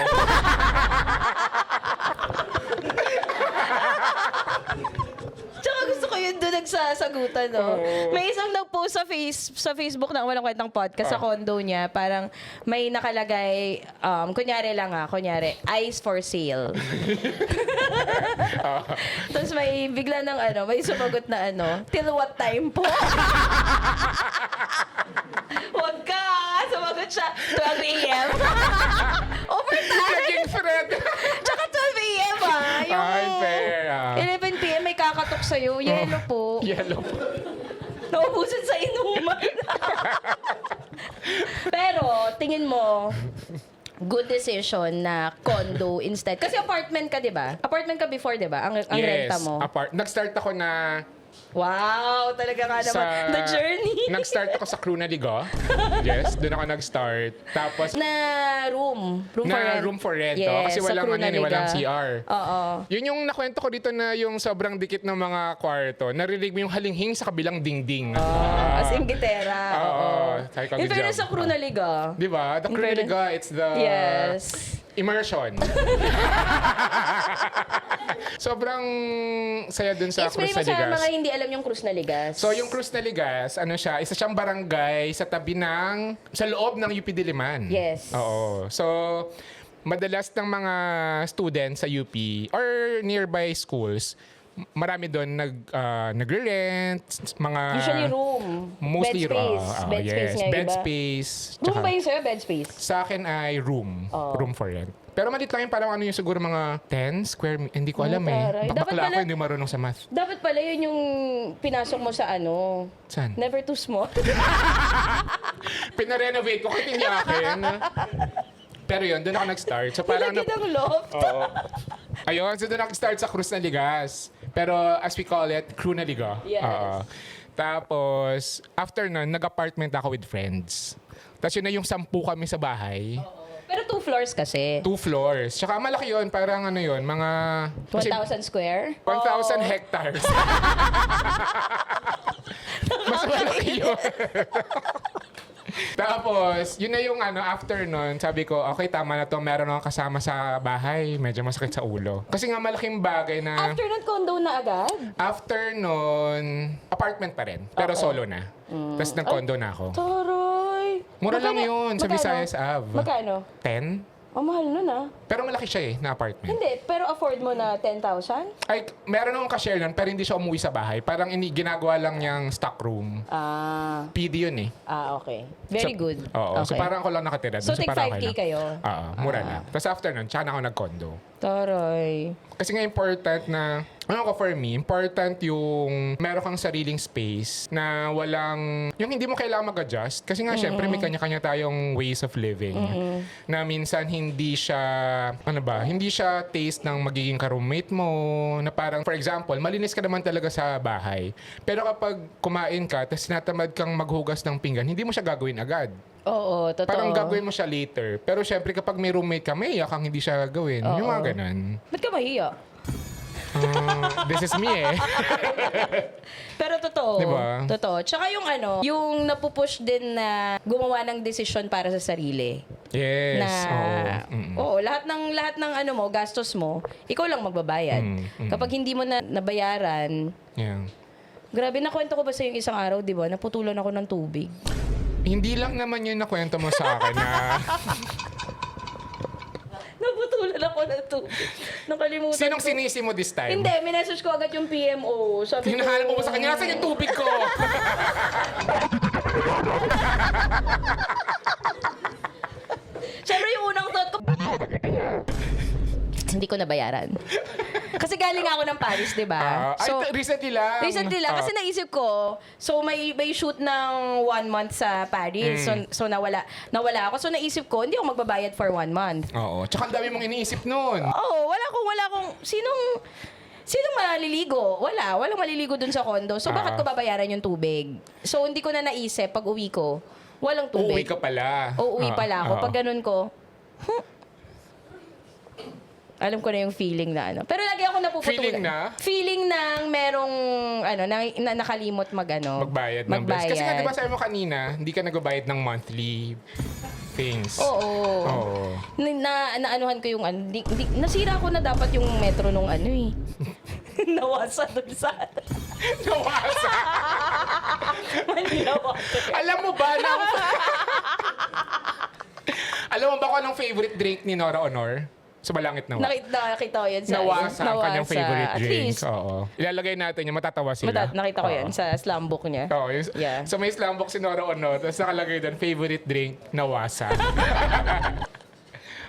Tsaka gusto ko yun doon nagsasagutan, no? May isang nag-post sa Facebook na walang kwentang podcast sa condo niya. Parang may nakalagay, kunyari, eyes for sale. Tapos may bigla ng may sumagot na till what time po? Huwag ka! Sumagot siya, 12 a.m. Overtime! Naging Fred. Tsaka 12 a.m. Ay, fair. 11 p.m. may kakatok sa'yo. Yellow po. Yellow po. Naubusan sa inuman. Pero, tingin mo, good decision na condo instead. Kasi apartment ka, di ba? Apartment ka before, di ba? Ang renta mo. Nag-start ako na Wow, talaga nga naman. The journey. Nag-start ako sa Crew na Ligo. Yes, doon ako nag-start. Tapos, Na room. Room for rent. room for rent. Yes, Kasi sa walang, Crew na Liga. walang CR. Oo. Yun yung nakwento ko dito na yung sobrang dikit ng mga kwarto. Narinig mo yung halinghing sa kabilang dingding. As in gitera. Oo. Sabi ko, In good fairness job. sa Crew na Liga. Di ba? The Crew na fairness- Liga, it's the Yes. immersion. Sobrang saya dun sa Explain Cruz mo sa Naligas. mga hindi alam yung Cruz na Ligas. So, yung Cruz Naligas, ano siya, isa siyang barangay sa tabi ng, sa loob ng UP Diliman. Yes. Oo. So, madalas ng mga students sa UP or nearby schools, marami doon nagre-rent, mga... Usually room. Mostly bed space. Bed yes, space nga, bed iba. space. Room Tsaka- ba yung sa'yo? Bed space? Sa akin ay room. Oh. Room for rent. Pero maliit lang yun, parang ano yung siguro mga 10 square Hindi ko alam taray. eh. Dapat Bakla ako, pala- hindi marunong sa math. Dapat pala yun yung pinasok mo sa ano. Saan? Never too small. Pinarenovate ko kahit hindi akin. Pero yun, doon ako nag-start. So parang... Lagi ng loft. Oo. Ayun, so doon ako nag-start sa Cruz na Ligas. Pero as we call it, Crew na Liga. Yes. Oo. Tapos, after nun, nag-apartment ako with friends. Tapos yun na yung 10 kami sa bahay. Pero 2 floors kasi. 2 floors. Tsaka malaki yun, parang ano yun, mga... kasi 1,000 square? 1,000 hectares. Mas malaki yun. Tapos, yun na yung ano, after nun, sabi ko, okay, tama na to, meron akong kasama sa bahay. Medyo masakit sa ulo. Kasi nga malaking bagay na... After nun, condo na agad? After nun, apartment pa rin. Pero solo na. Tapos nag-condo na ako. Toroy! Mura lang Magkano- yun sa magkano? Visayas Ave. Magkano? 10? Oh, mahal nun ah. Pero malaki siya na apartment. Hindi, pero afford mo na 10,000? Ay, meron akong ka-share nun, pero hindi siya umuwi sa bahay. Parang ginagawa lang niyang stock room. Ah, PD yun eh. okay. Very So- good. Oo. Okay. So parang ako lang nakatira. So, doon. tig parang 5K lang. kayo? Oo, mura lang. Tapos after nun, tsaka na ako nag-condo. Toroy. Kasi nga important na, ano ko for me, important yung meron kang sariling space na walang, yung hindi mo kailangan mag-adjust. Kasi nga, syempre, may kanya-kanya tayong ways of living. Na minsan, hindi siya, ano ba, hindi siya taste ng magiging ka-roommate mo. Na parang, for example, malinis ka naman talaga sa bahay. Pero kapag kumain ka, tapos natamad kang maghugas ng pinggan, hindi mo siya gagawin agad. Oo, totoo. Parang gagawin mo siya later. Pero syempre, kapag may roommate ka, may iyak kang hindi siya gagawin. Yung mga ganun. Ba't ka mahiya? This is me eh. Pero totoo. Diba? Totoo. Tsaka yung ano, yung napupush din na gumawa ng desisyon para sa sarili. Yes. Na, Oo. lahat ng ano mo, gastos mo, ikaw lang magbabayad. Kapag hindi mo na nabayaran, Yeah. grabe, nakwento ko ba sa yung isang araw, di ba? Naputulan ako ng tubig. Hindi lang naman yun nakwento mo sa akin na Naputulan ako ng tubig. Nakalimutan sinong ko. sinisi mo this time? Hindi, minessage ko agad yung PMO. Sabi ko, Hinahanap mo ba sa kanya? Nasaan yung tubig ko? Siyempre yung unang thought ko, hindi ko nabayaran. Kasi galing ako ng Paris, di ba? Recently lang. Recently lang. Kasi naisip ko, so may shoot ng 1 month sa Paris. So nawala ako. So naisip ko, hindi ako magbabayad for 1 month. Oo. Tsaka ang dami mong iniisip nun. Oo, wala akong, sinong maliligo? Walang maliligo dun sa condo. So bakit ko babayaran yung tubig? So hindi ko na naisip pag uwi ko, walang tubig. Uuwi ka pala. Uuwi pala ako. Oo. Pag ganun ko, alam ko na yung feeling na ano. Pero lagi ako napuputulan. Feeling na? Feeling ng merong, na nakalimot Magbayad ng bills. Kasi nga, di ba sabi mo kanina, hindi ka nagbabayad ng monthly things. Oo. Oo. Naanuhan ko yung nasira ko na dapat yung metro nung ano eh. Nawasa dun sa... Nawasa. Manila Water. Alam mo ba na... Alam mo ba kung anong favorite drink ni Nora Honor? Sa Balangit Nawa. Nakita ko yan sa... Nawasa ang kanyang favorite At drink. least, Oo. Ilalagay natin yung matatawa sila. nakita ko yan Oo. sa slam book niya. Oo. Yeah. So may slam book si Nora Honor, tapos nakalagay doon, favorite drink, Nawasa.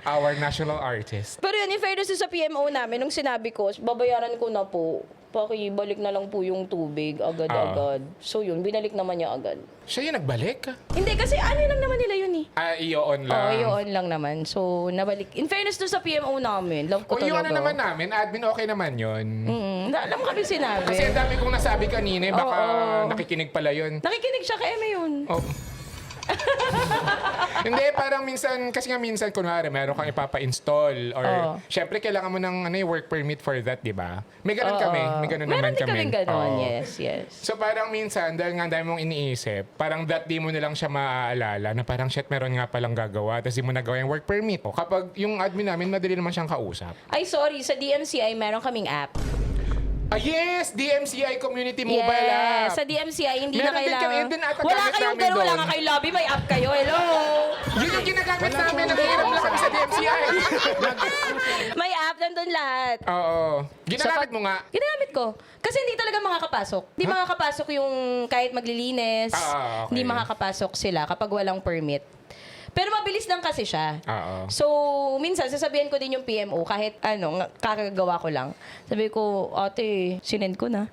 Our national artist. Pero yun, in fairness sa PMO namin, nung sinabi ko, babayaran ko na po. Pakibalik na lang po yung tubig agad-agad. So yun, binalik naman niya agad. Siya yung nagbalik? Hindi, kasi ano lang naman nila yun eh. I-on lang. Oo, yun lang naman. So, nabalik. In fairness doon sa PMO namin, love ko O yung talaga. ano naman namin, admin okay naman yun. Alam kami sinabi. Kasi ang dami kong nasabi kanina, baka Oo. nakikinig pala yun. Nakikinig siya kay Eme yun. Oh. Hindi, parang minsan, kasi nga minsan, kunwari, meron kang ipapa-install or, Oo. syempre, kailangan mo ng work permit for that, di ba? May ganun kami. May ganun Meron naman din kami. kaming ganon, Oo. yes. So parang minsan, dahil nga ang dami mong iniisip, parang that day mo na lang siya maaalala na parang shit, meron nga palang gagawa, tapos di mo nagawa yung work permit. O, kapag yung admin namin, madali naman siyang kausap. Ay, sorry, sa DMCI meron kaming app. Ah, yes! DMCI Community Mobile App. Sa DMCI, hindi Meron na din kailangan. kami, din ata Wala gamit kayong namin ganun, wala doon. nga kayong lobby, may app kayo. Hello! Yun yung ginagamit namin, nanghiram lang kami sa DMCI. May app, nandun lahat. Oo. Ginagamit mo nga. Ginagamit ko. Kasi hindi talaga makakapasok. Hindi makakapasok yung kahit maglilinis. Okay. Hindi makakapasok sila kapag walang permit. Pero mabilis lang kasi siya. Oo. So, minsan, sasabihin ko din yung PMO, kahit kakagawa ko lang. Sabi ko, ate, sinend ko na.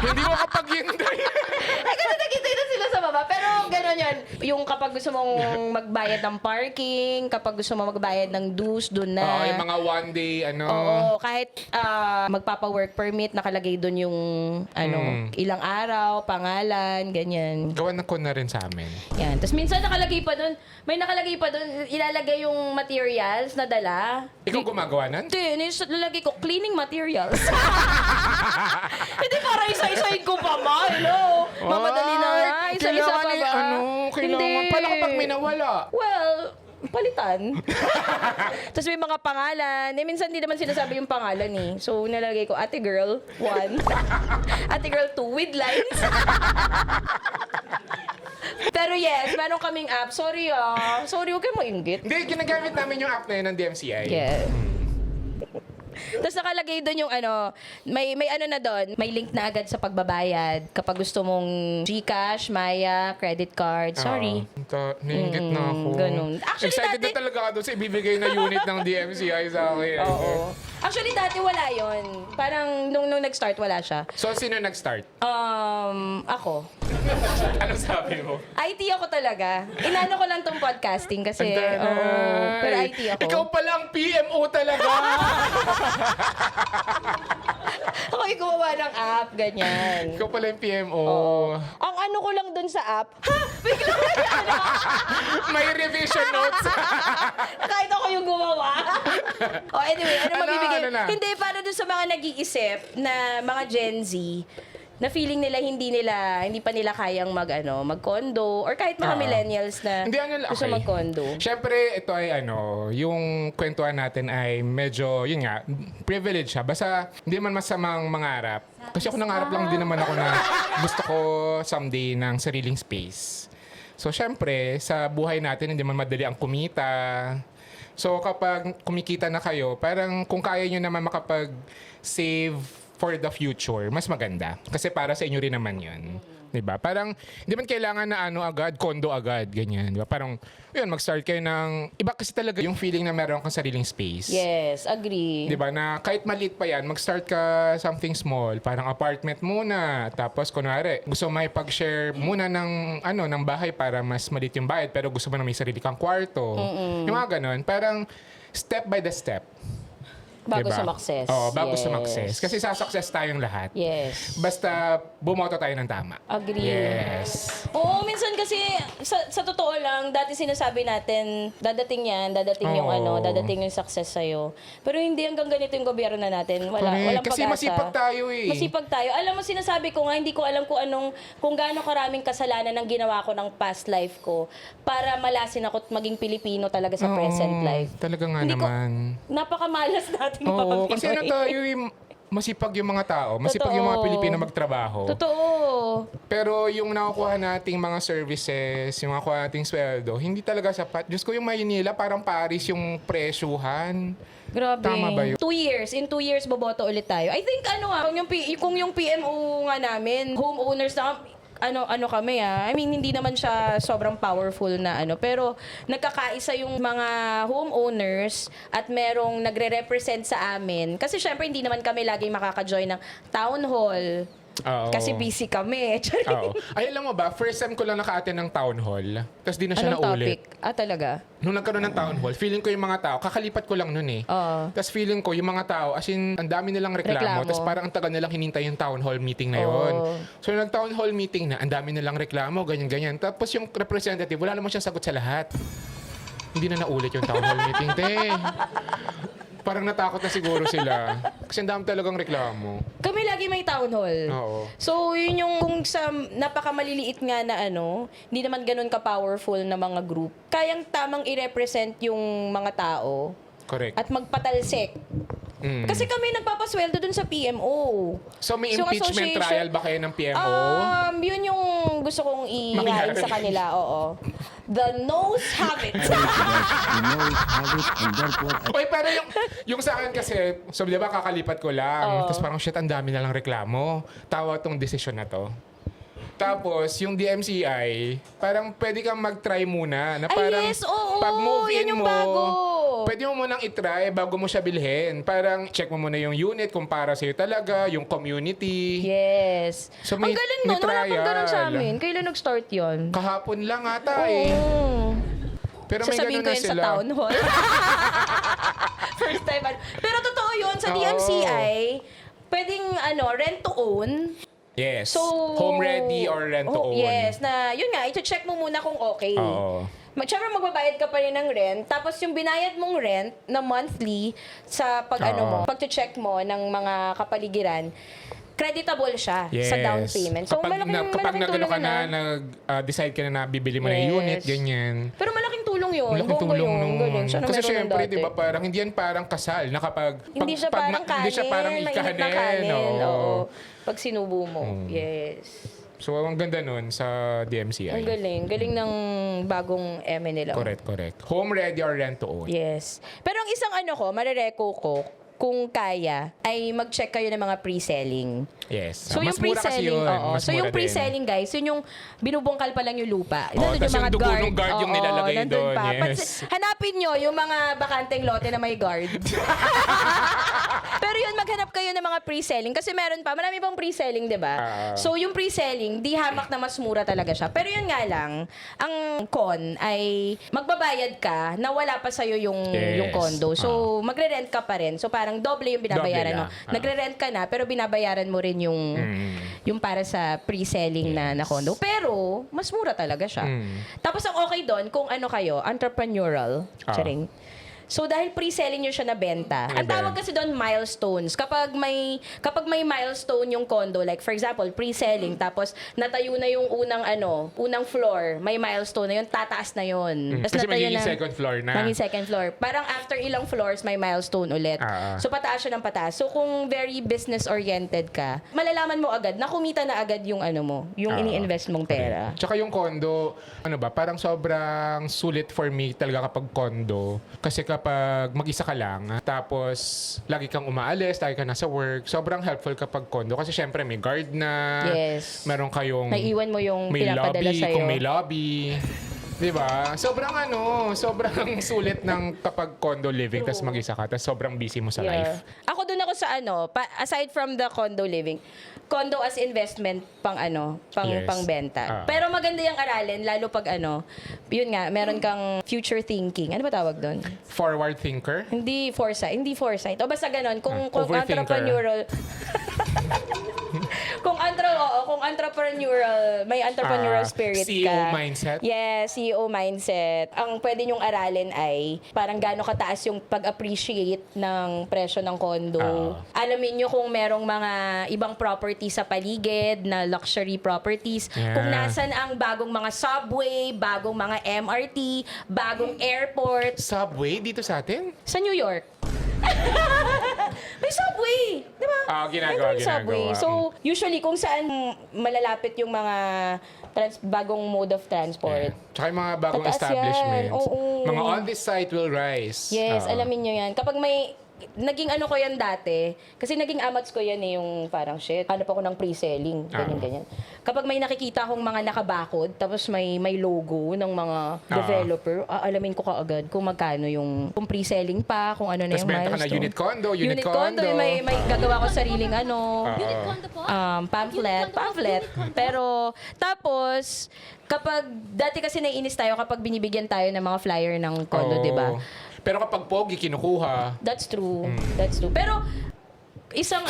Hindi mo kapag-hinday. Ay, kasi nakikita sila sa baba. Pero gano'n yan. Yung kapag gusto mong magbayad ng parking, kapag gusto mong magbayad ng dues, doon na. Oo, yung mga one day, Oo, kahit magpapa-work permit, nakalagay doon yung ilang araw, pangalan, ganyan. Gawan ko na rin sa amin. Yan. Tapos minsan nakalagay pa doon, ilalagay yung materials na dala. Ikaw gumagawa nun? Hindi, nilalagay ko, cleaning materials. Hindi para isa-isahin ko pa, ma. Hello. Mamadali na nga. Isa-isa pa ba? Kailangan. Hindi. Paano kapag may nawala? Well, palitan. Tapos may mga pangalan. Minsan hindi naman sinasabi yung pangalan eh. So, nalagay ko, Ate Girl 1. Ate Girl 2 with lines. Pero yes, meron kaming app. Sorry, huwag kayong mainggit. Hindi, ginagamit namin yung app na yun ng DMCI. Yeah. Tapos nakalagay doon yung may na doon, may link na agad sa pagbabayad. Kapag gusto mong GCash, Maya, credit card. Sorry. Nainggit na ako. Ganun. Actually, Excited dati- na talaga ako doon sa ibibigay na unit ng DMCI sa akin. Oo. Actually, dati wala yon. Parang nung nag-start, wala siya. So, sino nag-start? Ako. Ano sabi mo? IT ako talaga. Inano ko lang tong podcasting kasi, Antanay. oo. Pero IT ako. Ikaw pala ang PMO talaga. Ako yung gumawa ng app, ganyan. Ikaw pala yung PMO. Ang ano ko lang dun sa app, bigla na May revision notes. kahit ako yung gumawa. Anyway, mabibigay? ano na? Hindi, para dun sa mga nag-iisip na mga Gen Z, na feeling nila hindi pa nila kayang mag-condo or kahit mga millennials na Hindi, gusto okay. mag-condo. Siyempre, ito ay yung kwentuhan natin ay medyo, yun nga, privilege siya. Basta, hindi man masamang mangarap. Kasi ako nangarap lang din naman ako na gusto ko someday ng sariling space. So, siyempre, sa buhay natin, hindi man madali ang kumita. So, kapag kumikita na kayo, parang kung kaya nyo naman makapag-save for the future, mas maganda. Kasi para sa inyo rin naman yun. Diba? Parang, hindi man kailangan na agad, condo agad, ganyan. Diba? Parang, yun, mag-start kayo ng, iba kasi talaga yung feeling na meron kang sariling space. Yes, agree. Diba? Na kahit maliit pa yan, mag-start ka something small, parang apartment muna. Tapos, kunwari, gusto mo may pag-share muna ng bahay para mas maliit yung bayad, pero gusto mo na may sarili kang kwarto. Yung mga ganon, parang step by the step. Bago Diba? sumakses. Oo, bago Yes. sumakses. Kasi sasuccess tayong lahat. Yes. Basta bumoto tayo ng tama. Agree. Yes. Oo, minsan kasi sa totoo lang, dati sinasabi natin, dadating Oo. dadating yung success sa'yo. Pero hindi hanggang ganito yung gobyerno natin. Walang Correct. Kasi pag-asa. masipag tayo eh. Masipag tayo. Alam mo, sinasabi ko nga, hindi ko alam kung gaano karaming kasalanan ang ginawa ko ng past life ko para malasin ako at maging Pilipino talaga sa present life. Talaga nga Hindi ko- naman. Napakamalas natin Oo, mga kasi Pinoy. tayo masipag yung mga tao. Masipag yung mga Totoo. Pilipino magtrabaho. Totoo. Pero yung nakukuha nating mga services, yung nakukuha nating sweldo, hindi talaga sapat. Diyos ko, yung Maynila, parang Paris yung presyuhan. Grabe. Tama ba yun? 2 years. In 2 years, boboto ulit tayo. I think, kung yung PMO nga namin, homeowners na, ano kami I mean, hindi naman siya sobrang powerful na pero nagkakaisa yung mga homeowners at merong nagre-represent sa amin. Kasi syempre, hindi naman kami laging makaka-join ng town hall. Oo. Kasi busy kami. Oo. Ay, alam mo ba, first time ko lang naka-attend ng town hall. Tapos di na siya Anong naulit. topic? Talaga? Nung nagkaroon ng town hall, feeling ko yung mga tao, kakalipat ko lang nun eh. Oo. Tapos feeling ko yung mga tao, as in, ang dami nilang reklamo. Reklamo. Tapos parang ang tagal nilang hinintay yung town hall meeting na yun. Oo. So nung nag-town hall meeting na, ang dami nilang reklamo, ganyan-ganyan. Tapos yung representative, wala naman siyang sagot sa lahat. Hindi na naulit yung town hall meeting, te. Parang natakot na siguro sila. Kasi ang dami talagang reklamo. Kami lagi may town hall. Oo. So, yun yung kung sa napakamaliliit nga na hindi naman ganun ka-powerful na mga group, kayang tamang i-represent yung mga tao Correct. at magpatalsik. Kasi kami nagpapasweldo dun sa PMO. So may yung impeachment association- trial ba kayo ng PMO? Yun yung gusto kong ihain Mangyari. sa kanila, oo. The nose habit. Oy, pero yung sa akin kasi, so di ba kakalipat ko lang. Tapos parang shit, ang dami na lang reklamo. Tawag tong desisyon na to. Tapos, yung DMCI, parang pwede kang mag-try muna. Na parang, yes, oo, pag move yun in yung mo, bago. pwede mo munang itry bago mo siya bilhin. Parang check mo muna yung unit kung para sa'yo talaga, yung community. Yes. So, Ang galing nun. Wala pang ganun sa trial. amin. Kailan nag-start yun? Kahapon lang ata eh. Oo. Pero may Sasabihin ganun ko na yun sa sila. town hall. First time. Pero totoo yun, sa Oo. DMCI, pwedeng rent to own. Yes. So, Home ready or rent to own. Yes, na yun nga, i-check mo muna kung okay. Oo. Siyempre, magbabayad ka pa rin ng rent. Tapos yung binayad mong rent na monthly sa pag-check mo ng mga kapaligiran, creditable siya sa down payment. So, kapag malaking nagano tulong ka yun, na, nag-decide ka na bibili mo na yung unit, Yes. ganyan. Pero malaking tulong yun. Malaking Bongga tulong yun. nung... Ganun. Siya na Kasi meron ng syempre, dati. di ba, parang hindi yan parang kasal na kapag... Hindi siya parang kanin. Hindi siya parang mainit na ikahanin. kanin. Oo. Oo. Pag sinubo mo. Yes. So, ang ganda nun sa DMCI. Ang galing. Galing ng bagong eme nila. Correct, correct. Home ready or rent to own. Yes. Pero ang isang marereko ko, kung kaya, ay mag-check kayo ng mga pre-selling. Yes. So, Mas yung mura kasi pre-selling, yun. oo. Mas So, mura yung din. pre-selling, guys, yun yung binubungkal pa lang yung lupa. Nandun tas yung dugo ng guard yung Oo, nilalagay nandun doon, pa. yes. Hanapin nyo yung mga bakanteng lote na may guard. Pero yun, maghanap kayo ng mga pre-selling. Kasi meron pa, marami pang pre-selling, di ba? So, yung pre-selling, di hamak na mas mura talaga siya. Pero yun nga lang, ang con ay magbabayad ka na wala pa sa'yo yung condo. So, magre-rent ka pa rin. So, parang doble yung binabayaran mo. Doble lang. Nagre-rent ka na, pero binabayaran mo rin yung para sa pre-selling na condo. Pero, mas mura talaga siya. Tapos, ang okay doon, kung kayo, entrepreneurial, charing. So, dahil pre-selling nyo siya na benta, ang tawag kasi doon milestones. Kapag may milestone yung condo, like for example, pre-selling, tapos natayo na yung unang floor, may milestone na yun, tataas na yun. Tapos Kasi natayo magiging second floor na. Magiging second floor. Parang after ilang floors, may milestone ulit. So, pataas siya ng pataas. So, kung very business-oriented ka, malalaman mo agad na kumita na agad yung yung ini-invest mong pera. Tsaka yung condo, parang sobrang sulit for me talaga kapag condo. Kasi kapag mag-isa ka lang, tapos lagi kang umaalis, lagi ka nasa work, sobrang helpful kapag condo. Kasi syempre may guard na, Yes. meron kayong... Naiwan mo yung may pinapadala lobby, sa'yo. kung may lobby. Di ba? Sobrang sulit ng kapag condo living, tapos mag-isa ka, tapos sobrang busy mo sa life. Ako doon ako sa aside from the condo living, condo as investment Yes. pang benta. Pero maganda yung aralin, lalo pag yun nga, meron kang future thinking. Ano ba tawag doon? Forward thinker? Hindi foresight. O basta ganon, kung Overthinker. entrepreneurial kung entrepreneurial, may entrepreneurial spirit CEO ka. mindset? Yes, CEO mindset. Ang pwede nyong aralin ay parang gaano kataas yung pag-appreciate ng presyo ng condo. Alamin nyo kung merong mga ibang properties sa paligid na luxury properties. Yeah. Kung nasan ang bagong mga subway, bagong mga MRT, bagong airport. Subway dito sa atin? Sa New York. May subway! Di ba? Ginagawa. May subway. So, usually, kung saan malalapit yung mga bagong mode of transport. Yeah. Tsaka yung mga bagong Tataas yan. establishments. Oo. Mga on this site will rise. Yes, alamin nyo yan. Kapag may naging ano ko yan dati, kasi naging amats ko yan yung parang shit, hanap ako ng pre-selling, ganyan. Kapag may nakikita akong mga nakabakod, tapos may logo ng mga developer, alamin ko kaagad kung magkano kung pre-selling pa, kung ano na Tapos yung benta ka milestone. na unit condo. May gagawa ko sariling Unit condo po? pamphlet. Pero, tapos, dati kasi naiinis tayo kapag binibigyan tayo ng mga flyer ng condo, Oo. di ba? Pero kapag pogi, kinukuha. That's true. That's true. Pero, isang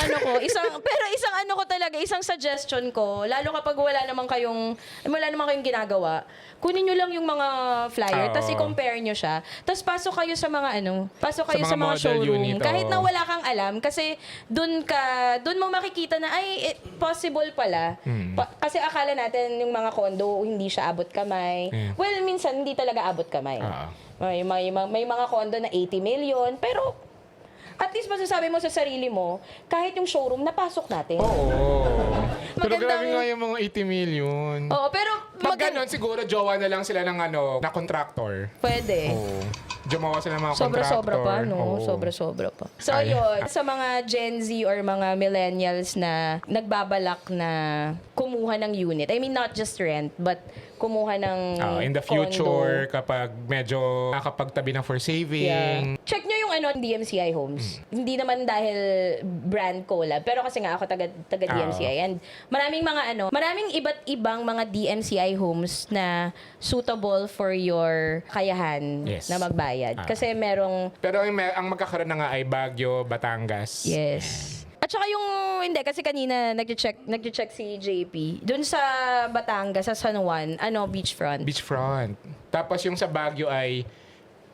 suggestion ko, lalo kapag wala naman kayong ginagawa, kunin nyo lang yung mga flyer, Oo. tapos i-compare nyo siya, tapos pasok kayo sa mga mga mga model showroom. unit, Kahit oo. na wala kang alam, kasi dun mo makikita na, possible pala. Kasi akala natin yung mga condo, hindi siya abot kamay. Yeah. Well, minsan, hindi talaga abot kamay. Oo. May mga condo na 80 million, pero at least masasabi mo sa sarili mo, kahit yung showroom, napasok natin. Oo. Pero Magandang- grabe nga yung mga 80 million. Oo, pero Pag ganun, siguro jowa na lang sila ng na contractor. pwede. Oo. Jowa sila mga contractor. Sobra-sobra pa, no? Oo. Sobra-sobra pa. So, Ay. yun. Sa mga Gen Z or mga millennials na nagbabalak na kumuha ng unit, I mean, not just rent, but kumuha ng In the condo. future, kapag medyo nakapagtabi na for saving. Yeah. Check nyo yung DMCI Homes. Hindi naman dahil brand collab, pero kasi nga ako taga DMCI. And maraming iba't ibang mga DMCI homes na suitable for your kayahan Yes. na magbayad. Kasi merong Pero ang magkakaroon na nga ay Baguio, Batangas. yes. At saka hindi, kasi kanina nag-check si JP. Doon sa Batangas, sa San Juan, beachfront. Beachfront. Tapos yung sa Baguio ay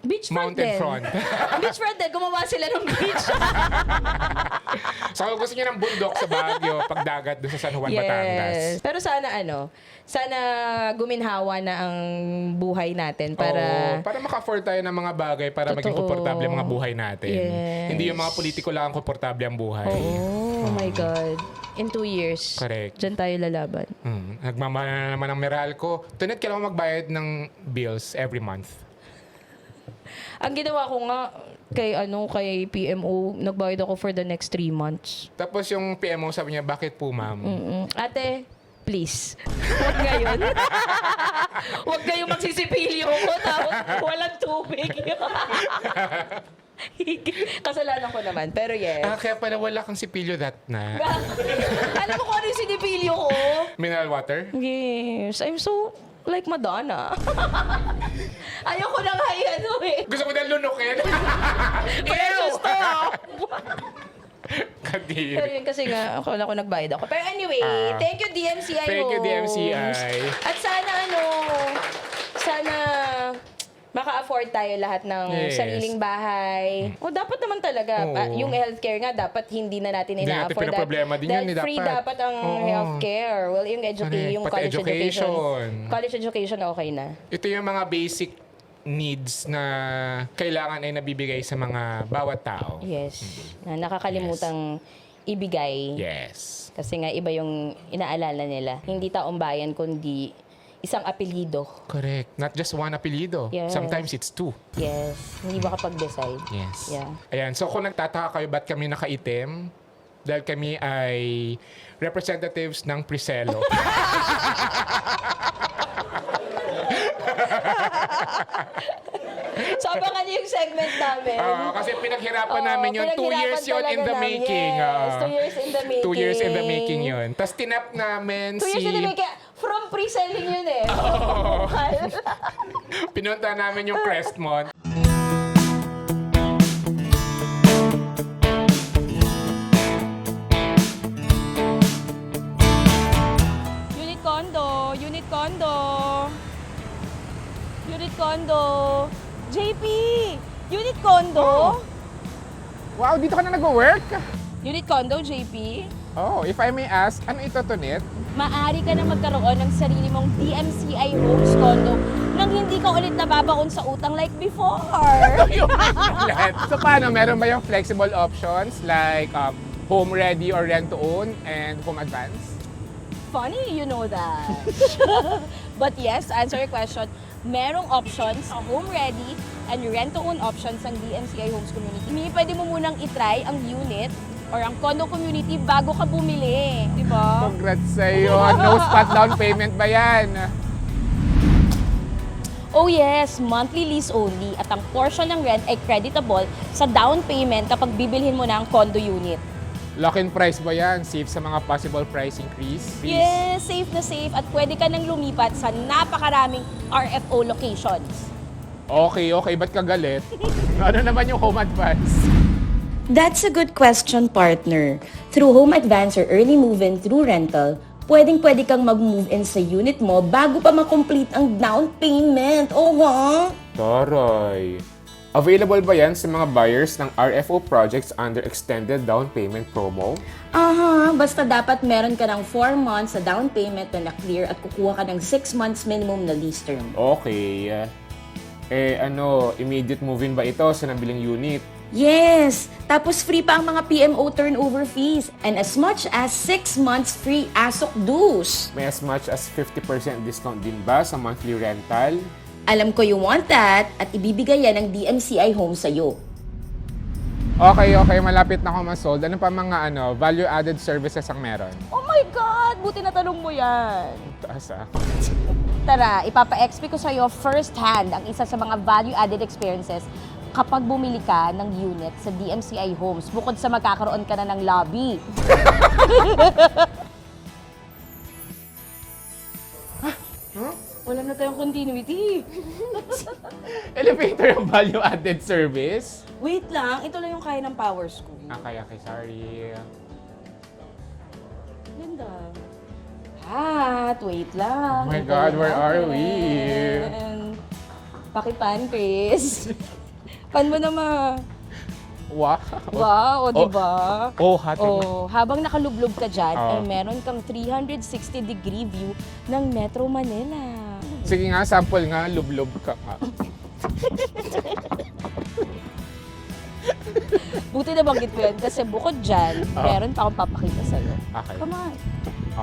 Beachfront mountain din. front. Beachfront din. Gumawa sila ng beach. So kung gusto niyo ng bundok sa Baguio, pagdagat doon sa San Juan, Batangas. Pero sana guminhawa na ang buhay natin para Oo, para maka-afford tayo ng mga bagay para maging Totoo. komportable ang mga buhay natin. Yes. Hindi yung mga politiko lang ang komportable ang buhay. Oh my God. In 2 years. Correct. Dyan tayo lalaban. Nagmamahal na naman ang Meralco. Tunad, kailangan magbayad ng bills every month. Ang ginawa ko nga kay PMO, nagbayad ako for the next 3 months. Tapos yung PMO sabi niya, bakit po ma'am? Ate, please. Huwag ngayon. Huwag kayong magsisipilyo ko tapos walang tubig. Kasalanan ko naman. Pero yes. Kaya pala wala kang sipilyo that na. Alam mo kung ano yung sinipilyo ko? Mineral water? Yes. I'm so like Madonna. Ayoko na nga Gusto mo na lunukin? Precious to. Kadiri. Pero yun kasi nga, ako nagbayad ako. Pero anyway, thank you DMCI Thank you, Homes. DMCI. At sana maka-afford tayo lahat ng Yes. sariling bahay. Dapat naman talaga. Oo. Yung healthcare nga, dapat hindi na natin Hindi natin ina-afford. pinoproblema din yan, Dahil free dapat. dapat ang Oo. healthcare. Well, yung Correct. yung Pati college education. education. College education, okay na. Ito yung mga basic needs na kailangan ay nabibigay sa mga bawat tao. Yes. Na nakakalimutang ibigay. Yes. Kasi nga iba yung inaalala nila. Hindi taong bayan, kundi isang apelido. Correct. Not just one apelido. Yes. Sometimes it's 2. Yes. Hindi ba kapag-decide? Yes. Yeah. Ayan. So kung nagtataka kayo ba't kami nakaitim, dahil kami ay representatives ng Priselo. So, abangan niyo yung segment namin. Kasi pinaghirapan namin yun. 2 years yun in the making. Yes, 2 years in the making. 2 years in the making yun. Tapos tinap namin 2 years in the making. From pre-selling yun eh. Pinunta namin yung Crestmont. Unit condo. Unit condo. Unit condo. JP! Unit condo? Wow, dito ka na nag-work? Unit condo, JP? Oh, if I may ask, ano ito, Tunit? Maaari ka na magkaroon ng sarili mong DMCI Homes condo nang hindi ka ulit nababaon sa utang like before. So paano, meron ba yung flexible options like home ready or rent to own and home advance? Funny, you know that. But yes, to answer your question, merong options, home ready and rent-to-own options ng DMCI Homes Community. Pwede mo munang itry ang unit or ang condo community bago ka bumili. Di ba? Congrats sa'yo. No spot down payment ba yan? Oh yes, monthly lease only at ang portion ng rent ay creditable sa down payment kapag bibilhin mo na ang condo unit. Lock-in price ba yan? Safe sa mga possible price increase? Yes, safe na safe at pwede ka nang lumipat sa napakaraming RFO locations. Okay. Ba't ka galit? Ano naman yung home advance? That's a good question, partner. Through home advance or early move-in through rental, pwedeng-pwede kang mag-move in sa unit mo bago pa makomplete ang down payment. Oh, ha? Toroy. Available ba yan sa mga buyers ng RFO projects under extended down payment promo? Aha, basta dapat meron ka ng 4 months sa down payment na na-clear at kukuha ka ng 6 months minimum na lease term. Okay. Immediate move-in ba ito sa nabiling unit? Yes! Tapos free pa ang mga PMO turnover fees and as much as 6 months free ASOC dues. May as much as 50% discount din ba sa monthly rental? Alam ko you want that at ibibigay yan ng DMCI Home sa'yo. Okay. Malapit na ako masold. Ano pa mga value-added services ang meron? Oh my God! Buti natanong mo yan. Taas Tara, ipapa-explain ko sa'yo first hand ang isa sa mga value-added experiences kapag bumili ka ng unit sa DMCI Homes bukod sa magkakaroon ka na ng lobby. Wala na tayong continuity. Elevator yung value-added service? Wait lang, ito lang yung kaya ng power screw. Okay, sorry. Ganda. Hat, wait lang. Oh my God, where are we? Pakipan, Chris. Pan mo naman. Wow. Wow, o diba? Oh, hot. Oh, habang nakalublob ka dyan, Oh. ay meron kang 360-degree view ng Metro Manila. Sige nga, sample nga, lublob ka nga. Buti na banggit ko yan kasi bukod dyan, meron pa akong papakita sa'yo. Okay. Come on.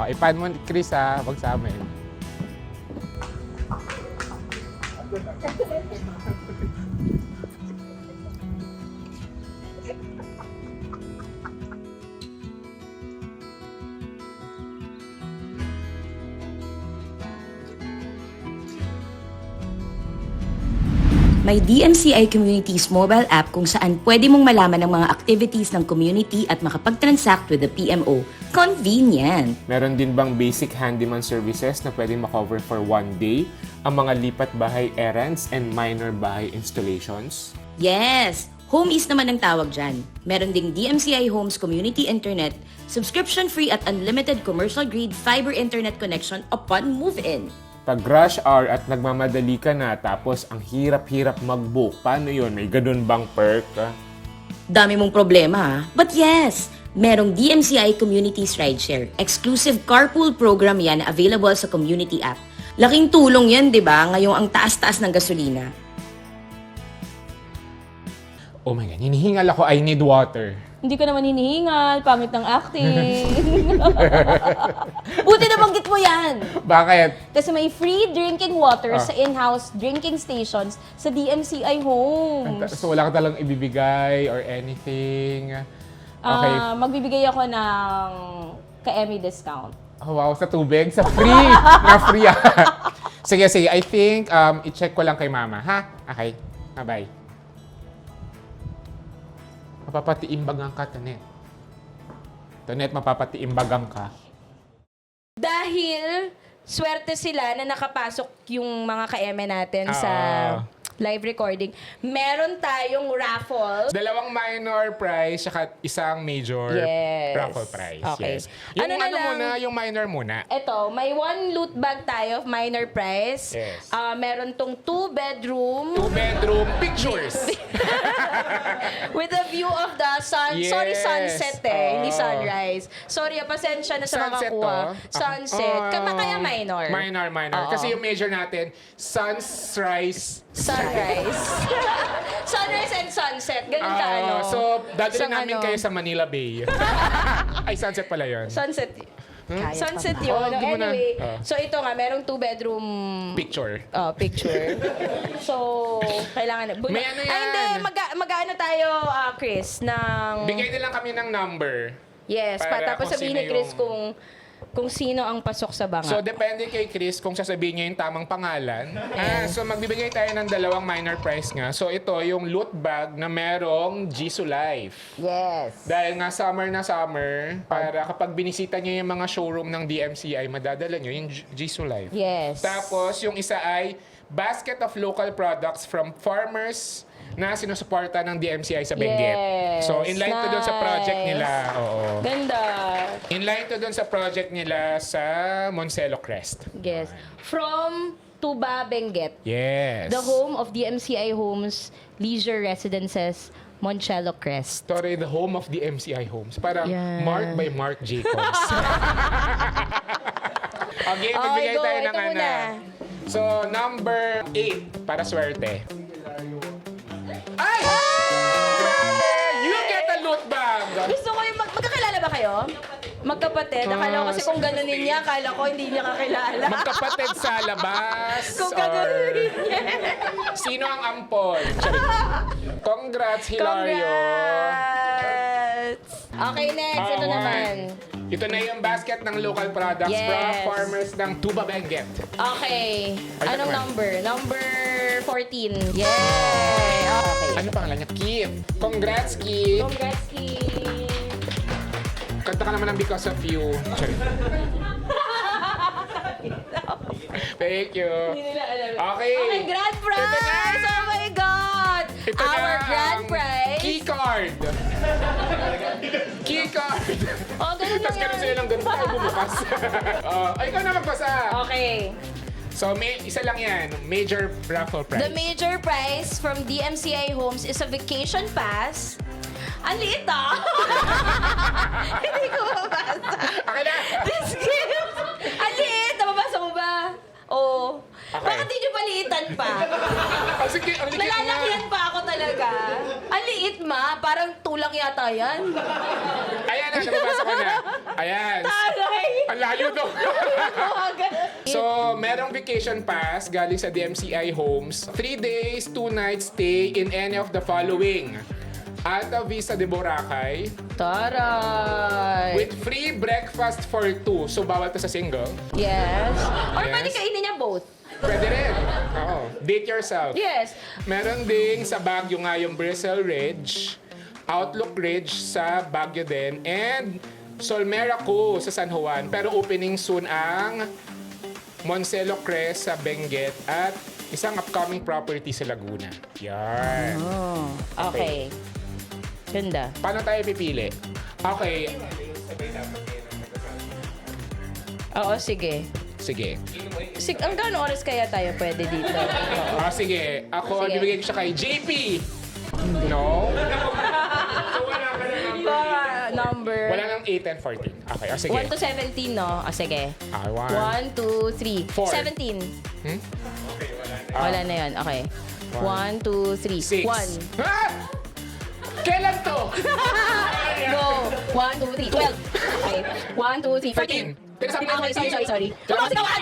Ipan mo, Chris wag sa amin. May DMCI Communities mobile app kung saan pwede mong malaman ang mga activities ng community at makapag-transact with the PMO. Convenient! Meron din bang basic handyman services na pwedeng makover for one day? Ang mga lipat bahay errands and minor bahay installations? Yes! Home is naman ang tawag dyan. Meron ding DMCI Homes Community Internet, subscription-free at unlimited commercial-grade fiber internet connection upon move-in. Pag rush hour at nagmamadali ka na tapos ang hirap-hirap mag-book, paano yun? May ganun bang perk? Dami mong problema ha? But yes! Merong DMCI Communities Rideshare. Exclusive carpool program yan na available sa community app. Laking tulong yan, di ba? Ngayong ang taas-taas ng gasolina. Oh my God, hinihingal ako, I need water. Hindi ka naman hinihingal, pangit ng acting. Buti na banggit mo yan! Bakit? Kasi may free drinking water sa in-house drinking stations sa DMCI Homes. So wala ka talang ibibigay or anything? Okay. Magbibigay ako ng ka-Emmy discount. Oh, wow, sa tubig? Sa free! Na free Sige. I think i-check ko lang kay mama, ha? Okay. Bye. Mapapatiimbagan ka, Tonet. Tonet, mapapatiimbagan ka. Dahil swerte sila na nakapasok yung mga ka-eme natin sa live recording, meron tayong raffle. 2 minor prize, saka isang major Yes. raffle prize. Okay. Yes. Yung Ano na lang? muna, yung minor muna. Ito, may 1 loot bag tayo, minor prize. Yes. Meron tong 2-bedroom 2-bedroom pictures. with a view of the sun. Yes. Sorry, sunset hindi Oo. sunrise. Sorry, pasensya na sa mga Sunset kuha. to? Sunset. Kaya minor. Minor. Oo. Kasi yung major natin, sunrise. Sunrise. Sunrise and sunset. Ganun ka, ano. So, dadalhin Isang namin kayo sa Manila Bay. Ay, sunset pala yun. Sunset. Kaya Sunset pa ba? yun. Oh, di mo na. Anyway, Ah. so ito nga, merong 2-bedroom Picture. picture. So, kailangan na. May ano yan. Ay, hindi. Mag-ano tayo, Chris, ng... Bigay nilang kami ng number. Yes, Para tapos kung sabihin sino ni Chris yung- kung sino ang pasok sa banga. So, depende kay Chris kung sasabihin niya yung tamang pangalan. So, magbibigay tayo ng 2 minor prize nga. So, ito yung loot bag na merong Jisoo Life. Yes. Dahil nga summer na summer, para kapag binisita niyo yung mga showroom ng DMCI, madadala niyo yung Jisoo Life. Yes. Tapos, yung isa ay basket of local products from farmers na sinusuporta ng DMCI sa Benguet. Yes, So, in line to doon sa project nice. nila. Oo. Ganda. In line to doon sa project nila sa Moncelo Crest. Yes. From Tuba, Benguet. Yes. The home of DMCI Homes, Leisure Residences, Moncelo Crest. Sorry, the home of the MCI Homes. Parang Yeah. Mark by Mark Jacobs. Okay, magbigay go. tayo Ito ng ano. muna. So, number 8, para swerte. Ay! Grabe! You get a loot bag! Gusto ko yung magkakilala ba kayo? Magkapatid. Akala ko kasi kung ganunin niya, akala ko hindi niya kakilala. Magkapatid sa labas. Kung or ganunin niya. sino ang ampon? Charing. Congrats, Hilario. Congrats! Okay, next. Ito One. naman. Ito na yung basket ng local products Yes. from farmers ng Tuba Benguet. Okay. Ay, Anong naman. number? Number 14. Yay! Okay. Ano pangalan niya? Kit. Congrats, Kit. Congrats, Kim. Kanta ka naman ng Because of You. Charing. Thank you. Hindi nila alam. Okay. Okay, grand prize! Ito na. Oh my God! Ito Our na grand ang prize. Key card. Key card. Oh, ganun lang Tapos ganun yan. sila lang ganun tayo bumukas. Ay, ikaw na magbasa. Okay. So, may isa lang yan. Major raffle prize. The major prize from DMCI Homes is a vacation pass. Ang liit ah! Hindi ko mabasa. Okay na. This gift! Ang liit! Nababasa mo ba? Oo. Okay. Bakit hindi nyo palitan pa? Oh, sige, ang likit na. Nalalakyan pa ako talaga. Ang liit ma, parang tulang yata yan. Ayan na, nababasa ko na. Ayan. Aray! Ang layo to. So, merong vacation pass galing sa DMCI Homes. 3 days, 2 nights stay in any of the following. Alta Vista de Boracay Taray! with free breakfast for 2. So, bawal to sa single. Yes. Or Yes. pwede kainin niya both. Pwede rin. Oo. Date yourself. Yes. Meron ding sa Baguio nga yung Bristle Ridge, Outlook Ridge sa Baguio din, and Solmera Co sa San Juan. Pero opening soon ang Moncelo Crest sa Benguet at isang upcoming property sa Laguna. Yan. Okay. Ganda. Paano tayo pipili? Okay. Oo, sige. Sige. Ang gaano oras kaya tayo pwede dito? Sige. Ako, Sige. bibigay ko siya kay JP. No? Number Wala nang 8 and 14. Okay. Sige. 1 to 17, no? Sige. 1. 1, 2, 3. 4. 17. Hmm? Wala na yun. Okay. 1, 2, 3. 6. 1. Ah! Kailan to? Go. 1, 2, 3. 12. Okay. 1, 2, 3. 14. Tinasabi na Okay, sorry. Kailan Tumakas ka, 1!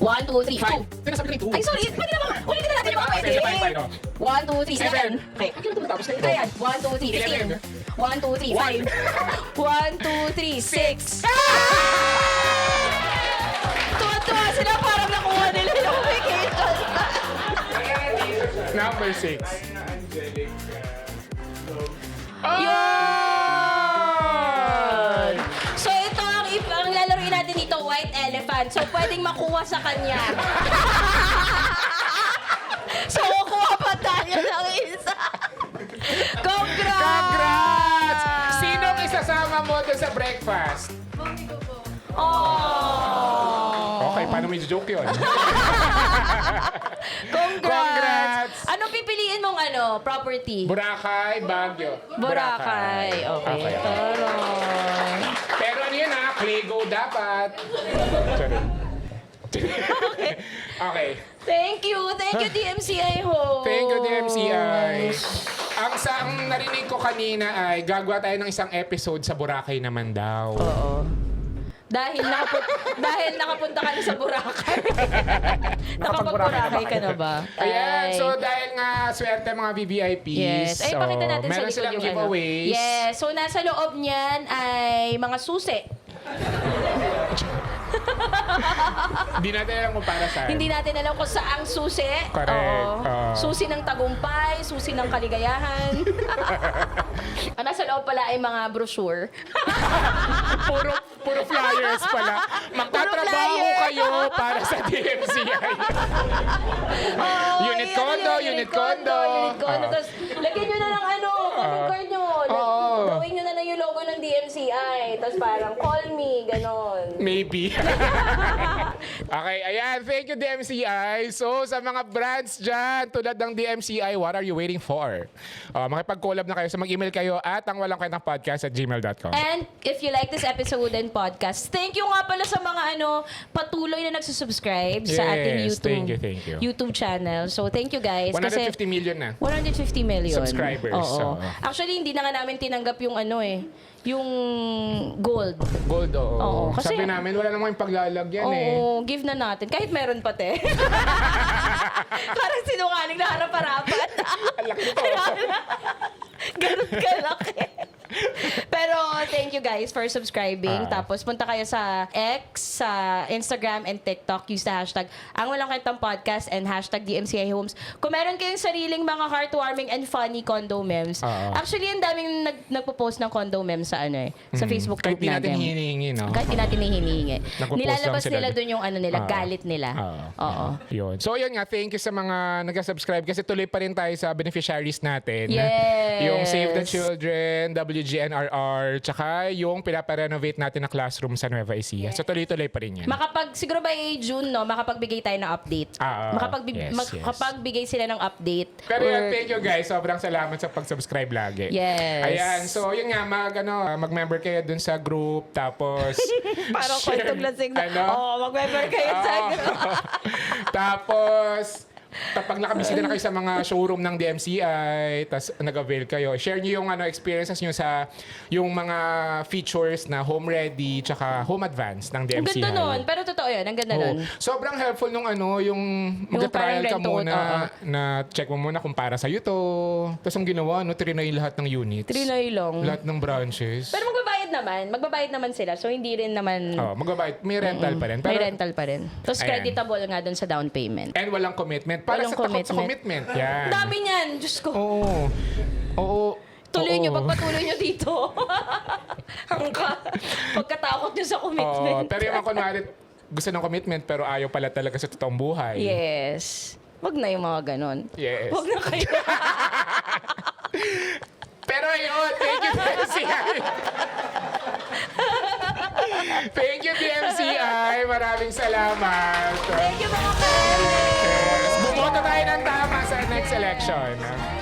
1, 2, 3. 2. Tinasabi na 2. Ay, sorry. Pwede naman. Ulitin na natin yung mga pwede. 1, 2, 3, 7. Okay. Tapos na ito. Ayan. 1, 2, 3, 15. 1, 2, 3, 5. 1, 2, 3, 6. Tuwa-tuwa sila parang nakuha nila yung vacation. Number 6. Yun! So ito ang lalaroin natin dito, white elephant. So pwedeng makuha sa kanya. So kukuha pa tayo ng isa. Congrats! Congrats! Sinong isasama mo doon sa breakfast? Oh! Okay, paano may joke yun? Congrats! Anong pipiliin mong property? Boracay, Baguio. Boracay. Okay. Okay. Taray. Pero ano yun ha? Clego dapat. Sorry. Okay. Thank you. Thank you, DMCI Homes. Thank you, DMCI. ang narinig ko kanina ay gagawa tayo ng isang episode sa Boracay naman daw. Oo. Dahil nakapunta ka na sa Boracay. Nakapag-Boracay ka na ba? Ayan, Ay. so dahil nga swerte mga VVIPs. Yes. Ay, pakita natin sa meron likod silang yung giveaways. Yes. So, nasa loob niyan ay mga susi. Hindi natin alam kung para saan. Hindi natin alam kung saang susi. Correct. Oo. Susi ng tagumpay, susi ng kaligayahan. Ang nasa loob pala ay mga brochure. Puro flyers pala. Magtatrabaho flyer. kayo para sa DMCI. Unit condo, unit condo. Unit condo. Tapos, lagyan nyo na ng calling card nyo. Oo. Gawin nyo na lang yung logo ng DMCI. Tapos parang, call me, ganon. Maybe. Okay, ayan. Thank you, DMCI. So, sa mga brands dyan, tulad ng DMCI, what are you waiting for? Makipag-collab na kayo. So, mag-email kayo at ang walang kwentang podcast @gmail.com. And if you like this episode and podcast, thank you nga pala sa mga patuloy na nagsusubscribe sa ating Yes, YouTube. thank you. YouTube channel. So, thank you guys. 150 million na. 150 million. Subscribers, Oo. so. Actually, hindi na nga namin tinanggap yung yung gold. Gold, oo. Oo, kasi- Sabi namin, wala namang paglalagyan eh. Oo, give na natin. Kahit meron pa, te. Parang sinungaling na harap-harapan. Ang laki nito. Ganun kalaki. Pero thank you guys for subscribing. Tapos punta kayo sa X, sa Instagram and TikTok. Use the hashtag ang walang kwentang podcast and hashtag DMCI Homes. Kung meron kayong sariling mga heartwarming and funny condo memes. Actually, ang daming nagpo-post ng condo memes sa sa Facebook Kahit group di natin natin. hinihingi, no? Kahit di natin hinihingi. Nagpo-post Nilalabas lang sila nila doon. doon yung nila, galit nila. Oo. Yun. So, yun nga. Thank you sa mga nag-subscribe kasi tuloy pa rin tayo sa beneficiaries natin. Yes. Yung Save the Children, WGNRR, tsaka yung pinaparenovate natin na classroom sa Nueva Ecija. So, tuloy-tuloy pa rin yan. Siguro by June, makapagbigay tayo ng update. Yes. Makapagbigay sila ng update. Pero yun, thank you guys. Sobrang salamat sa pag-subscribe lagi. Yes. Ayan. So, yun nga, mag-member kayo dun sa group. Tapos, Parang share- kwentong lasing na. Ano? Mag-member kayo sa Oo. Tapos, kapag nakabisita na kayo sa mga showroom ng DMCI, tas nag-avail kayo, share nyo yung experiences nyo sa yung mga features na home ready tsaka home advance ng Ang DMCI. ganda nun. Pero totoo yun. Ang ganda Oo. nun. Sobrang helpful nung yung mag-trial parang ka rent to muna, own, na check mo muna kung para sa'yo to. Tapos ang ginawa, trinay lahat ng units. Trinay lang. Lahat ng branches. Pero magbabayad naman sila. So, hindi rin naman... magbabayad. May rental pa rin. May rental pa rin. Tapos, Ayan. creditable nga dun sa down payment. And walang commitment. Para Walang sa takot sa commitment. commitment. Yan. Ang dami niyan. Diyos ko. Oo. Tuloy Oo. nyo. Pagpatuloy nyo dito. Pagkatakot nyo sa commitment. Pero yung mga kunwari, gusto ng commitment pero ayaw pala talaga sa totoong buhay. Yes. Wag na yung mga ganon. Yes. Wag na kayo. Pero yun, thank you DMCI. Thank you DMCI. Maraming salamat. Thank you mga friends. Yes. Bumoto tayo ng tama sa next election.